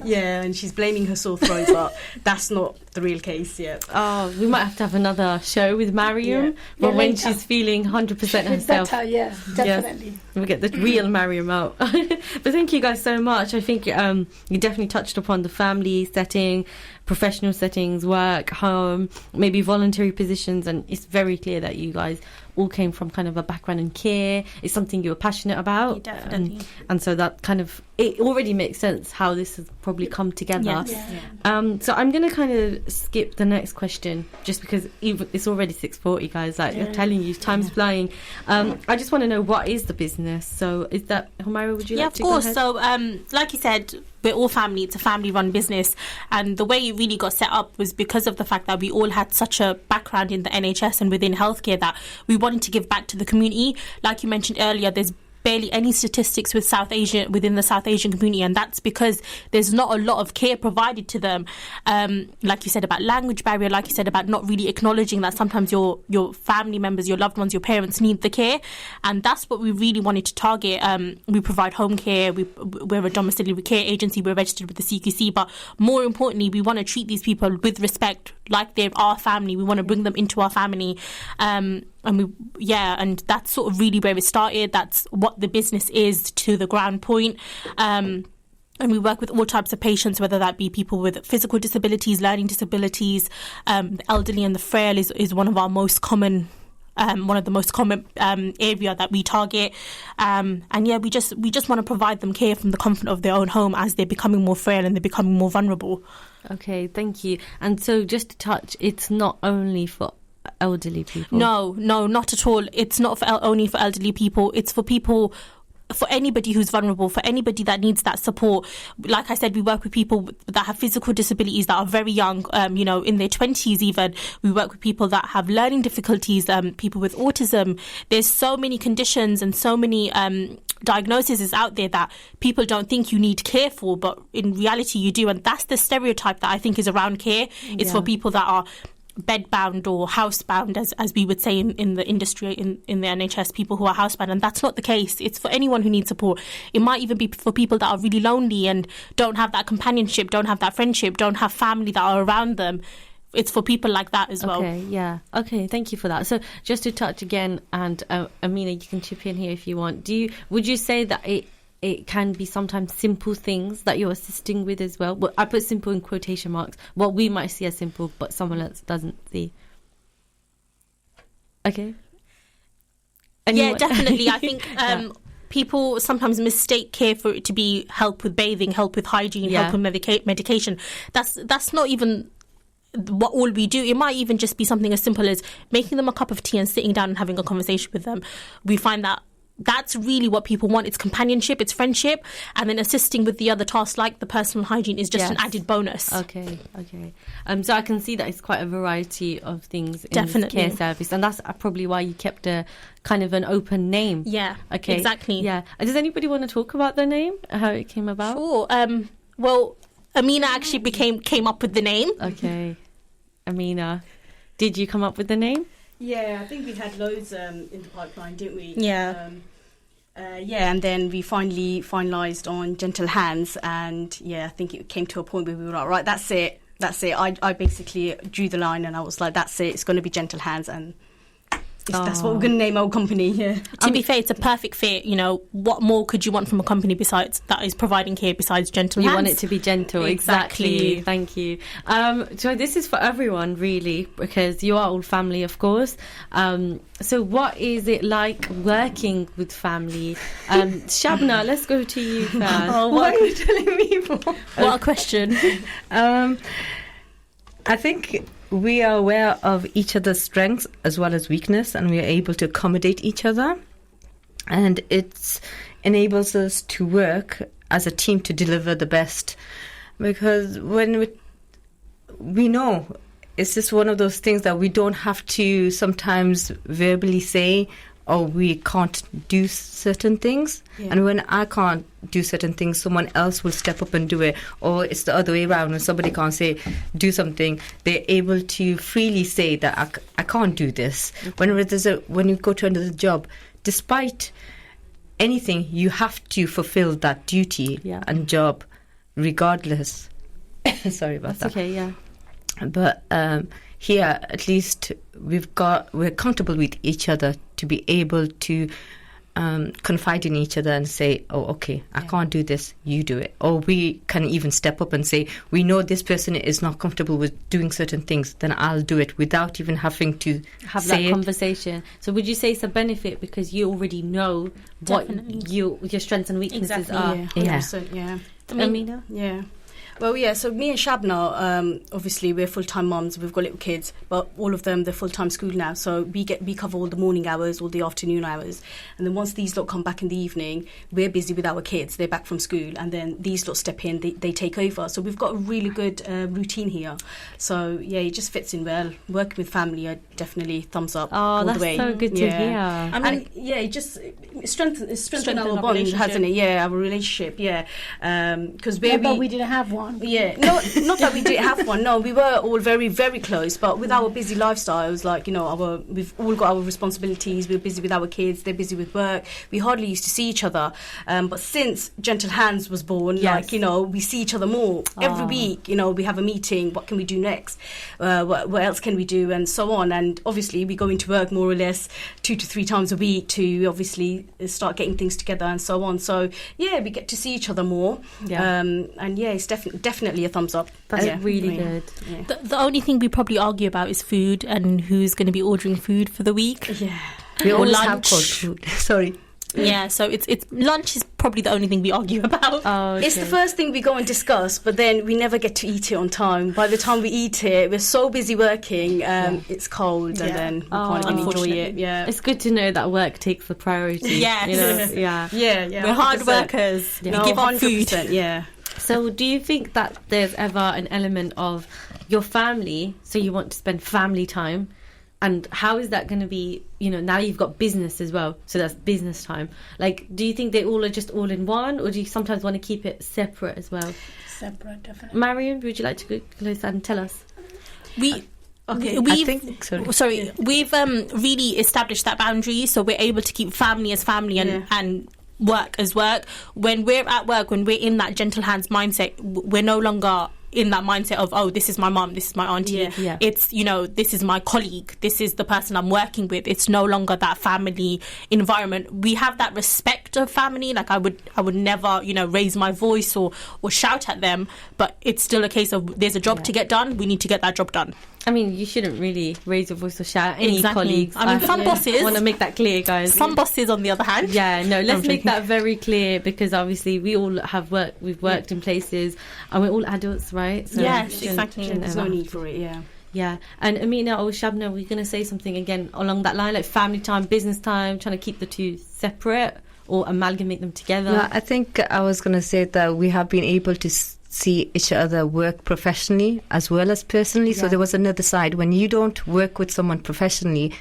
Speaker 3: And she's blaming her sore throat, but that's not the real case yet.
Speaker 2: Oh, we might have to have another show with Mariam, but when she's feeling 100% herself.
Speaker 6: Better, definitely.
Speaker 2: Yes, we'll get the real Mariam out. But thank you guys so much. I think you definitely touched upon the family setting, professional settings, work, home, maybe voluntary positions, and it's very clear that you guys all came from kind of a background in care. It's something you were passionate about.
Speaker 4: Yeah, definitely.
Speaker 2: And so that kind of, it already makes sense how this has probably come together.
Speaker 4: Yes.
Speaker 2: So I'm going to kind of skip the next question just because it's already 6:40, guys. Like, I'm telling you, time's flying. I just want to know, what is the business? So is that, Humaira, would you like to go ahead?
Speaker 4: Yeah, of course. So like you said, we're all family. It's a family-run business. And the way it really got set up was because of the fact that we all had such a background in the NHS and within healthcare that we wanted to give back to the community. Like you mentioned earlier, there's barely any statistics within the South Asian community, and that's because there's not a lot of care provided to them. Like you said about language barrier, like you said about not really acknowledging that sometimes your family members, your loved ones, your parents need the care, and that's what we really wanted to target. We provide home care, we're a domiciliary care agency, we're registered with the CQC, but more importantly, we want to treat these people with respect, like they're our family. We want to bring them into our family. And that's sort of really where it started. That's what the business is, to the ground point. And we work with all types of patients, whether that be people with physical disabilities, learning disabilities, the elderly and the frail is one of our most common area that we target. We just want to provide them care from the comfort of their own home as they're becoming more frail and they're becoming more vulnerable.
Speaker 2: Okay, thank you. And so just to touch, it's not only for elderly people?
Speaker 4: No, not at all. It's not only for elderly people. It's for people, for anybody who's vulnerable, for anybody that needs that support. Like I said, we work with people that have physical disabilities that are very young, in their 20s even. We work with people that have learning difficulties, people with autism. There's so many conditions and so many diagnoses out there that people don't think you need care for, but in reality you do. And that's the stereotype that I think is around care. It's for people that are bedbound or housebound, as we would say in the industry, in the NHS, people who are housebound, and that's not the case. It's for anyone who needs support. It might even be for people that are really lonely and don't have that companionship, don't have that friendship, don't have family that are around them. It's for people like that as well.
Speaker 2: Okay, yeah. Okay, thank you for that. So just to touch again, and Amina, you can chip in here if you want. Would you say that it can be sometimes simple things that you're assisting with as well? Well, I put simple in quotation marks. What we might see as simple, but someone else doesn't see. Okay. Anyone?
Speaker 4: definitely. I think people sometimes mistake care for it to be help with bathing, help with hygiene, help with medication. That's not even what all we do. It might even just be something as simple as making them a cup of tea and sitting down and having a conversation with them. We find that that's really what people want. It's companionship, it's friendship, and then assisting with the other tasks like the personal hygiene is just an added bonus.
Speaker 2: Okay. So I can see that it's quite a variety of things in
Speaker 4: Definitely.
Speaker 2: this care service, and that's probably why you kept a kind of an open name.
Speaker 4: Yeah.
Speaker 2: Okay.
Speaker 4: Exactly.
Speaker 2: Yeah. Does anybody want to talk about the name? How it came about?
Speaker 4: Sure. Well, Amina actually came up with the name.
Speaker 2: Okay. Amina, did you come up with the name?
Speaker 3: Yeah, I think we had loads in the pipeline, didn't we?
Speaker 4: Yeah.
Speaker 3: And then we finally finalised on Gentle Hands, and I think it came to a point where we were like, right, that's it. I basically drew the line, and I was like, that's it. It's going to be Gentle Hands, and that's what we're going to name our company. Yeah.
Speaker 4: To be fair, it's a perfect fit. You know, what more could you want from a company besides that is providing care besides Gentle Hands?
Speaker 2: You want it to be gentle, exactly. Thank you. So this is for everyone, really, because you are all family, of course. So what is it like working with family? Shabna, let's go to you first.
Speaker 5: What are you telling me for?
Speaker 4: What a question.
Speaker 5: I think we are aware of each other's strengths as well as weakness, and we are able to accommodate each other. And it enables us to work as a team to deliver the best. Because when we know, it's just one of those things that we don't have to sometimes verbally say, oh, we can't do certain things. Yeah. And when I can't do certain things, someone else will step up and do it. Or it's the other way around. When somebody can't do something, they're able to freely say that I can't do this. Okay. When you go to another job, despite anything, you have to fulfill that duty and job regardless. Sorry about that.
Speaker 2: That's okay, yeah.
Speaker 5: But here, at least we're comfortable with each other to be able to confide in each other and say, oh, okay, I can't do this, you do it. Or we can even step up and say, we know this person is not comfortable with doing certain things, then I'll do it without even having to
Speaker 2: have
Speaker 5: say
Speaker 2: that conversation. So would you say it's a benefit because you already know what your strengths and weaknesses are?
Speaker 3: Yeah.
Speaker 2: Amina?
Speaker 3: Yeah. Well, so me and Shabna, obviously we're full-time mums, we've got little kids, but all of them, they're full-time school now, so we cover all the morning hours, all the afternoon hours, and then once these lot come back in the evening, we're busy with our kids, they're back from school, and then these lot step in, they take over, so we've got a really good routine here. So it just fits in well. Working with family, I definitely thumbs up all the way.
Speaker 2: Oh, that's so good to hear.
Speaker 3: I mean, it just strengthened our bond, hasn't it? Yeah, our relationship, because
Speaker 6: but we didn't have one.
Speaker 3: Yeah, not that we didn't have one. No, we were all very, very close. But with our busy lifestyles, like we've all got our responsibilities. We're busy with our kids. They're busy with work. We hardly used to see each other. But since Gentle Hands was born, we see each other more every week. We have a meeting. What can we do next? What else can we do? And so on. And obviously, we go into work more or less 2 to 3 times a week to obviously start getting things together and so on. So we get to see each other more. Yeah. And it's definitely a thumbs up.
Speaker 2: That's really good.
Speaker 4: Yeah. The only thing we probably argue about is food and who's going to be ordering food for the week.
Speaker 3: Yeah,
Speaker 5: we always have cold food. Sorry.
Speaker 4: Yeah, so it's lunch is probably the only thing we argue about.
Speaker 2: Oh, okay.
Speaker 3: It's the first thing we go and discuss, but then we never get to eat it on time. By the time we eat it, we're so busy working, it's cold, and then we can't even enjoy it. Yeah,
Speaker 2: it's good to know that work takes the priority.
Speaker 4: Yes.
Speaker 3: Yeah.
Speaker 4: We're hard workers. We give up food.
Speaker 3: Yeah.
Speaker 2: So do you think that there's ever an element of your family, so you want to spend family time, and how is that going to be, now you've got business as well, so that's business time. Like, do you think they all are just all in one, or do you sometimes want to keep it separate as well?
Speaker 6: Separate, definitely.
Speaker 2: Marion, would you like to go close and tell us?
Speaker 4: We've really established that boundary, so we're able to keep family as family and work as work. When we're at work, when we're in that Gentle Hands mindset, we're no longer in that mindset of, oh, this is my mum, this is my auntie.
Speaker 2: Yeah.
Speaker 4: It's, you know, this is my colleague, this is the person I'm working with. It's no longer that family environment. We have that respect of family. Like I would never, you know, raise my voice or shout at them, but it's still a case of there's a job to get done. We need to get that job done.
Speaker 2: I mean, you shouldn't really raise your voice or shout at any
Speaker 4: Exactly.
Speaker 2: colleagues.
Speaker 4: I mean, some bosses...
Speaker 2: I want to make that clear, guys.
Speaker 4: Some bosses, on the other hand...
Speaker 2: Yeah, no, let's
Speaker 4: I'm
Speaker 2: make
Speaker 4: joking.
Speaker 2: that very clear, because obviously we all have worked, we've worked in places, and we're all adults, right? So
Speaker 4: Yes,
Speaker 2: shouldn't-
Speaker 4: exactly.
Speaker 2: shouldn't
Speaker 3: There's
Speaker 2: ever
Speaker 3: no
Speaker 2: have
Speaker 3: need for it, yeah.
Speaker 2: Yeah, and Amina or Shabna, we're going to say something again along that line, like family time, business time, trying to keep the two separate or amalgamate them together.
Speaker 5: No, I think I was going to say that we have been able to see each other work professionally as well as personally. So
Speaker 2: Yeah.
Speaker 5: there was another side. When you don't work with someone professionally,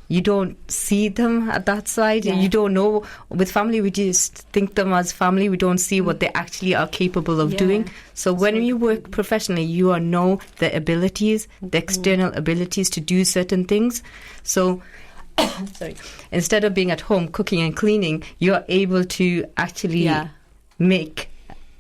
Speaker 5: you don't see them at that side.
Speaker 2: Yeah.
Speaker 5: You don't know. With family, we just think them as family. We don't see what they actually are capable of
Speaker 3: Yeah.
Speaker 5: doing. So when you work professionally, you know the abilities, the external abilities to do certain things. So sorry, instead of being at home cooking and cleaning, you're able to actually make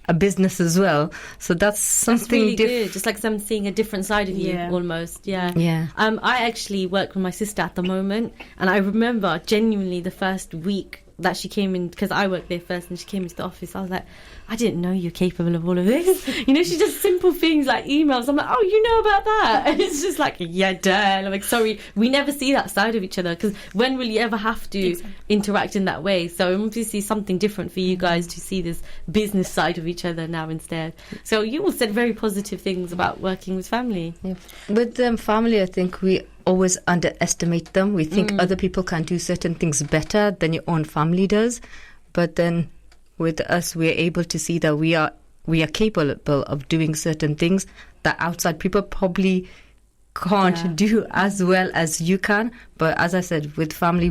Speaker 5: a business as well. So that's something
Speaker 2: That's really
Speaker 5: different.
Speaker 2: good. Just like them seeing a different side of you,
Speaker 3: Yeah.
Speaker 2: almost. Yeah.
Speaker 5: Yeah.
Speaker 2: I actually work with my sister at the moment, and I remember genuinely the first week that she came in, because I worked there first, and she came into the office. I was like, I didn't know you're capable of all of this. You know, she does simple things like emails. I'm like, oh, you know about that? And it's just like, yeah, duh. And I'm like, sorry, we never see that side of each other, because when will you ever have to interact in that way? So obviously something different for you guys to see this business side of each other now instead. So you all said very positive things about working with family.
Speaker 5: Yeah. With family, I think we always underestimate them. We think other people can do certain things better than your own family does. But then with us, we're able to see that we are capable of doing certain things that outside people probably can't do as well as you can. But as I said, with family,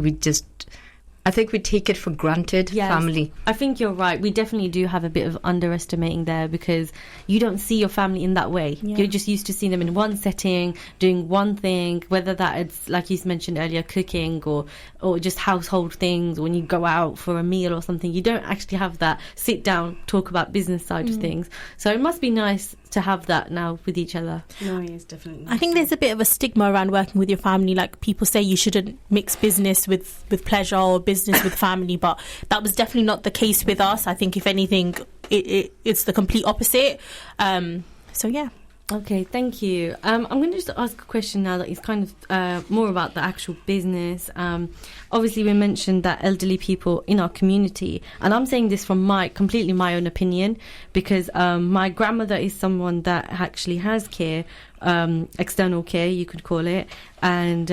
Speaker 5: I think we take it for granted,
Speaker 2: Yes.
Speaker 5: family.
Speaker 2: I think you're right. We definitely do have a bit of underestimating there, because you don't see your family in that way.
Speaker 4: Yeah.
Speaker 2: You're just used to seeing them in one setting, doing one thing, whether that is, like you mentioned earlier, cooking or just household things. When you go out for a meal or something, you don't actually have that sit down, talk about business side of things. So it must be nice to have that now with each other.
Speaker 3: No, yes, definitely.
Speaker 4: I think there's a bit of a stigma around working with your family. Like, people say you shouldn't mix business with pleasure or business with family, but that was definitely not the case with us. I think if anything, it's the complete opposite. So yeah.
Speaker 2: Okay, thank you. I'm going to just ask a question now that is kind of more about the actual business. Obviously, we mentioned that elderly people in our community, and I'm saying this from completely my own opinion, because my grandmother is someone that actually has care, external care, you could call it, and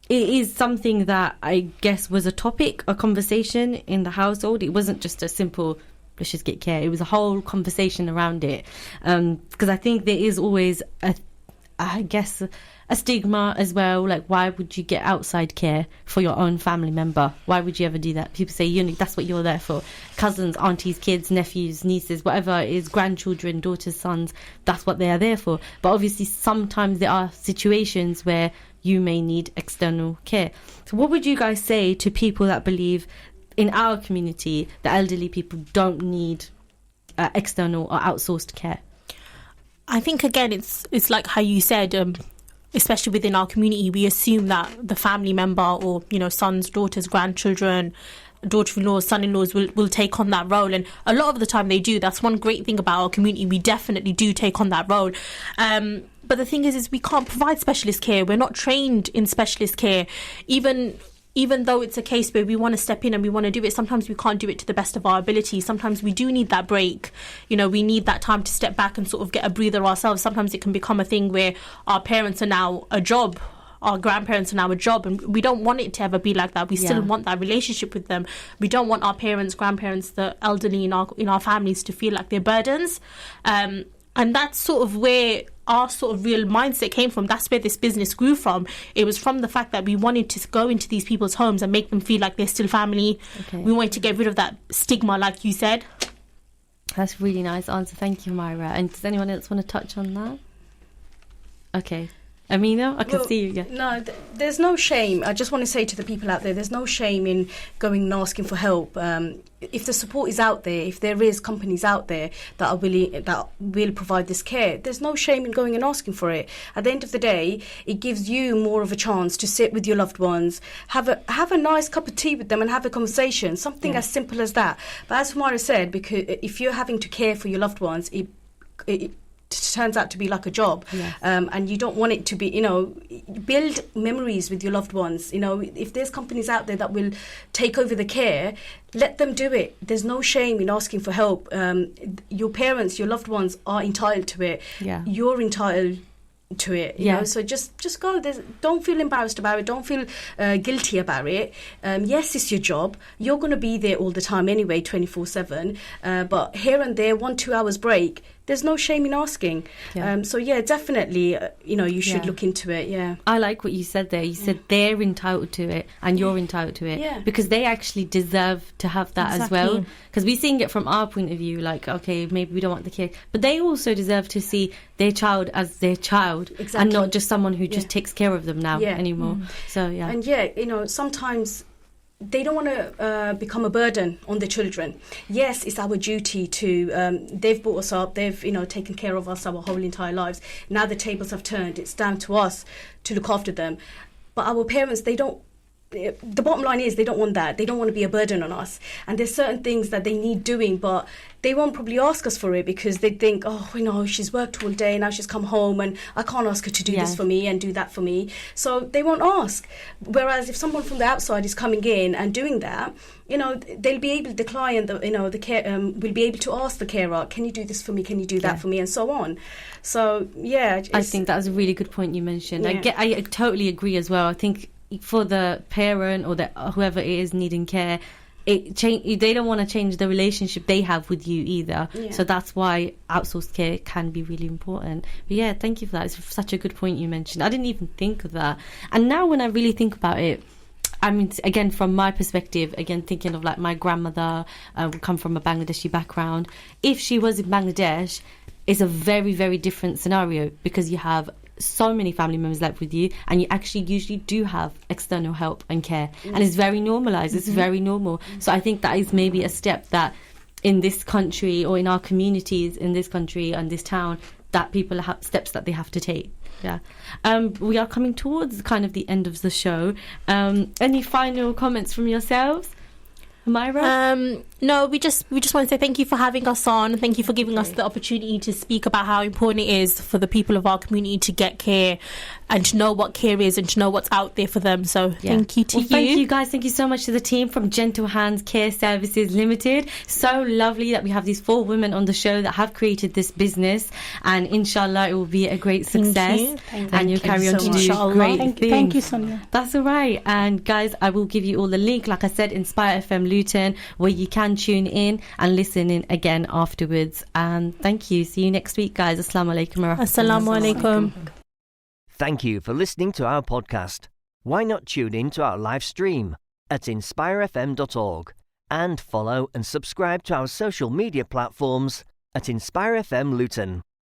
Speaker 2: it is something that I guess was a topic, a conversation in the household. It wasn't just a simple, let's just get care. It was a whole conversation around it, because I think there is always a stigma as well. Like, why would you get outside care for your own family member? Why would you ever do that? People say that's what you're there for. Cousins, aunties, kids, nephews, nieces, whatever it is, grandchildren, daughters, sons, that's what they are there for. But obviously sometimes there are situations where you may need external care. So what would you guys say to people that believe in our community the elderly people don't need external or outsourced care?
Speaker 4: I think, again, it's like how you said, especially within our community, we assume that the family member, or, you know, sons, daughters, grandchildren, daughter-in-laws, son-in-laws will take on that role. And a lot of the time they do. That's one great thing about our community. We definitely do take on that role. But the thing is we can't provide specialist care. We're not trained in specialist care. Even though it's a case where we want to step in and we want to do it, sometimes we can't do it to the best of our ability. Sometimes we do need that break. You know, we need that time to step back and sort of get a breather ourselves. Sometimes it can become a thing where our parents are now a job, our grandparents are now a job, and we don't want it to ever be like that. We still want that relationship with them. We don't want our parents, grandparents, the elderly in our families to feel like they're burdens. And that's sort of where our sort of real mindset came from. That's where this business grew from. It was from the fact that we wanted to go into these people's homes and make them feel like they're still family.
Speaker 2: Okay.
Speaker 4: We wanted to get rid of that stigma, like you said.
Speaker 2: That's a really nice answer. Thank you, Myra. And does anyone else want to touch on that? Okay. Amina, I can
Speaker 3: Well,
Speaker 2: see you. Yeah.
Speaker 3: No, there's no shame. I just want to say to the people out there, there's no shame in going and asking for help. If the support is out there, if there is companies out there that are willing, that will provide this care, there's no shame in going and asking for it. At the end of the day, it gives you more of a chance to sit with your loved ones, have a nice cup of tea with them, and have a conversation. Something as simple as that. But as Humara said, because if you're having to care for your loved ones, it turns out to be like a job.
Speaker 2: Yes.
Speaker 3: And you don't want it to be, build memories with your loved ones. If there's companies out there that will take over the care, let them do it. There's no shame in asking for help. Your parents, your loved ones are entitled to it.
Speaker 2: Yeah.
Speaker 3: You're entitled to it, you know. So just go. Don't feel embarrassed about it. Don't feel guilty about it. Yes, it's your job. You're going to be there all the time anyway, 24/7. But here and there, 1-2 hours break. There's no shame in asking.
Speaker 2: Yeah.
Speaker 3: So definitely, you should look into it. Yeah.
Speaker 2: I like what you said there. You said they're entitled to it and you're entitled to it.
Speaker 3: Yeah.
Speaker 2: Because they actually deserve to have that as well. Because we're seeing it from our point of view, like, okay, maybe we don't want the kid. But they also deserve to see their child as their child.
Speaker 3: Exactly.
Speaker 2: And not just someone who just takes care of them now anymore. So, yeah.
Speaker 3: And sometimes they don't want to become a burden on the children. Yes, it's our duty to, they've brought us up, they've, taken care of us our whole entire lives. Now the tables have turned, it's down to us to look after them. But our parents, the bottom line is they don't want that. They don't want to be a burden on us. And there's certain things that they need doing, but they won't probably ask us for it because they think, she's worked all day, now she's come home and I can't ask her to do this for me and do that for me. So they won't ask. Whereas if someone from the outside is coming in and doing that, they'll be able, the client, the care, will be able to ask the carer, can you do this for me? Can you do that for me? And so on. So, I
Speaker 2: think that was a really good point you mentioned. I totally agree as well. I think for the parent or whoever it is needing care, they don't want to change the relationship they have with you either. So that's why outsourced care can be really important. But thank you for that. It's such a good point you mentioned. I didn't even think of that. And now when I really think about it, I mean, again, from my perspective, thinking of like my grandmother, come from a Bangladeshi background. If she was in Bangladesh, it's a very, very different scenario because you have so many family members left with you and you actually usually do have external help and care, and it's very normalized. It's very normal. So I think that is maybe a step that in this country or in our communities in this country and this town that people have steps that they have to take. We are coming towards kind of the end of the show. Any final comments from yourselves? Myra?
Speaker 4: No, we just want to say thank you for having us on. Thank you for giving us the opportunity to speak about how important it is for the people of our community to get care and to know what care is and to know what's out there for them. So thank you to you.
Speaker 2: Thank you guys. Thank you so much to the team from Gentle Hands Care Services Limited. So lovely that we have these 4 women on the show that have created this business, and inshallah it will be a great success. And you'll carry on to do great things.
Speaker 6: Thank you, Sonia.
Speaker 2: That's all right. And guys, I will give you all the link, like I said, Inspire FM Luton, where you can tune in and listen in again afterwards. And thank you. See you next week, guys. Assalamu alaikum wa rahmatullahi.
Speaker 4: Assalamu alaikum.
Speaker 1: Thank you for listening to our podcast. Why not tune in to our live stream at inspirefm.org and follow and subscribe to our social media platforms at Inspire FM Luton.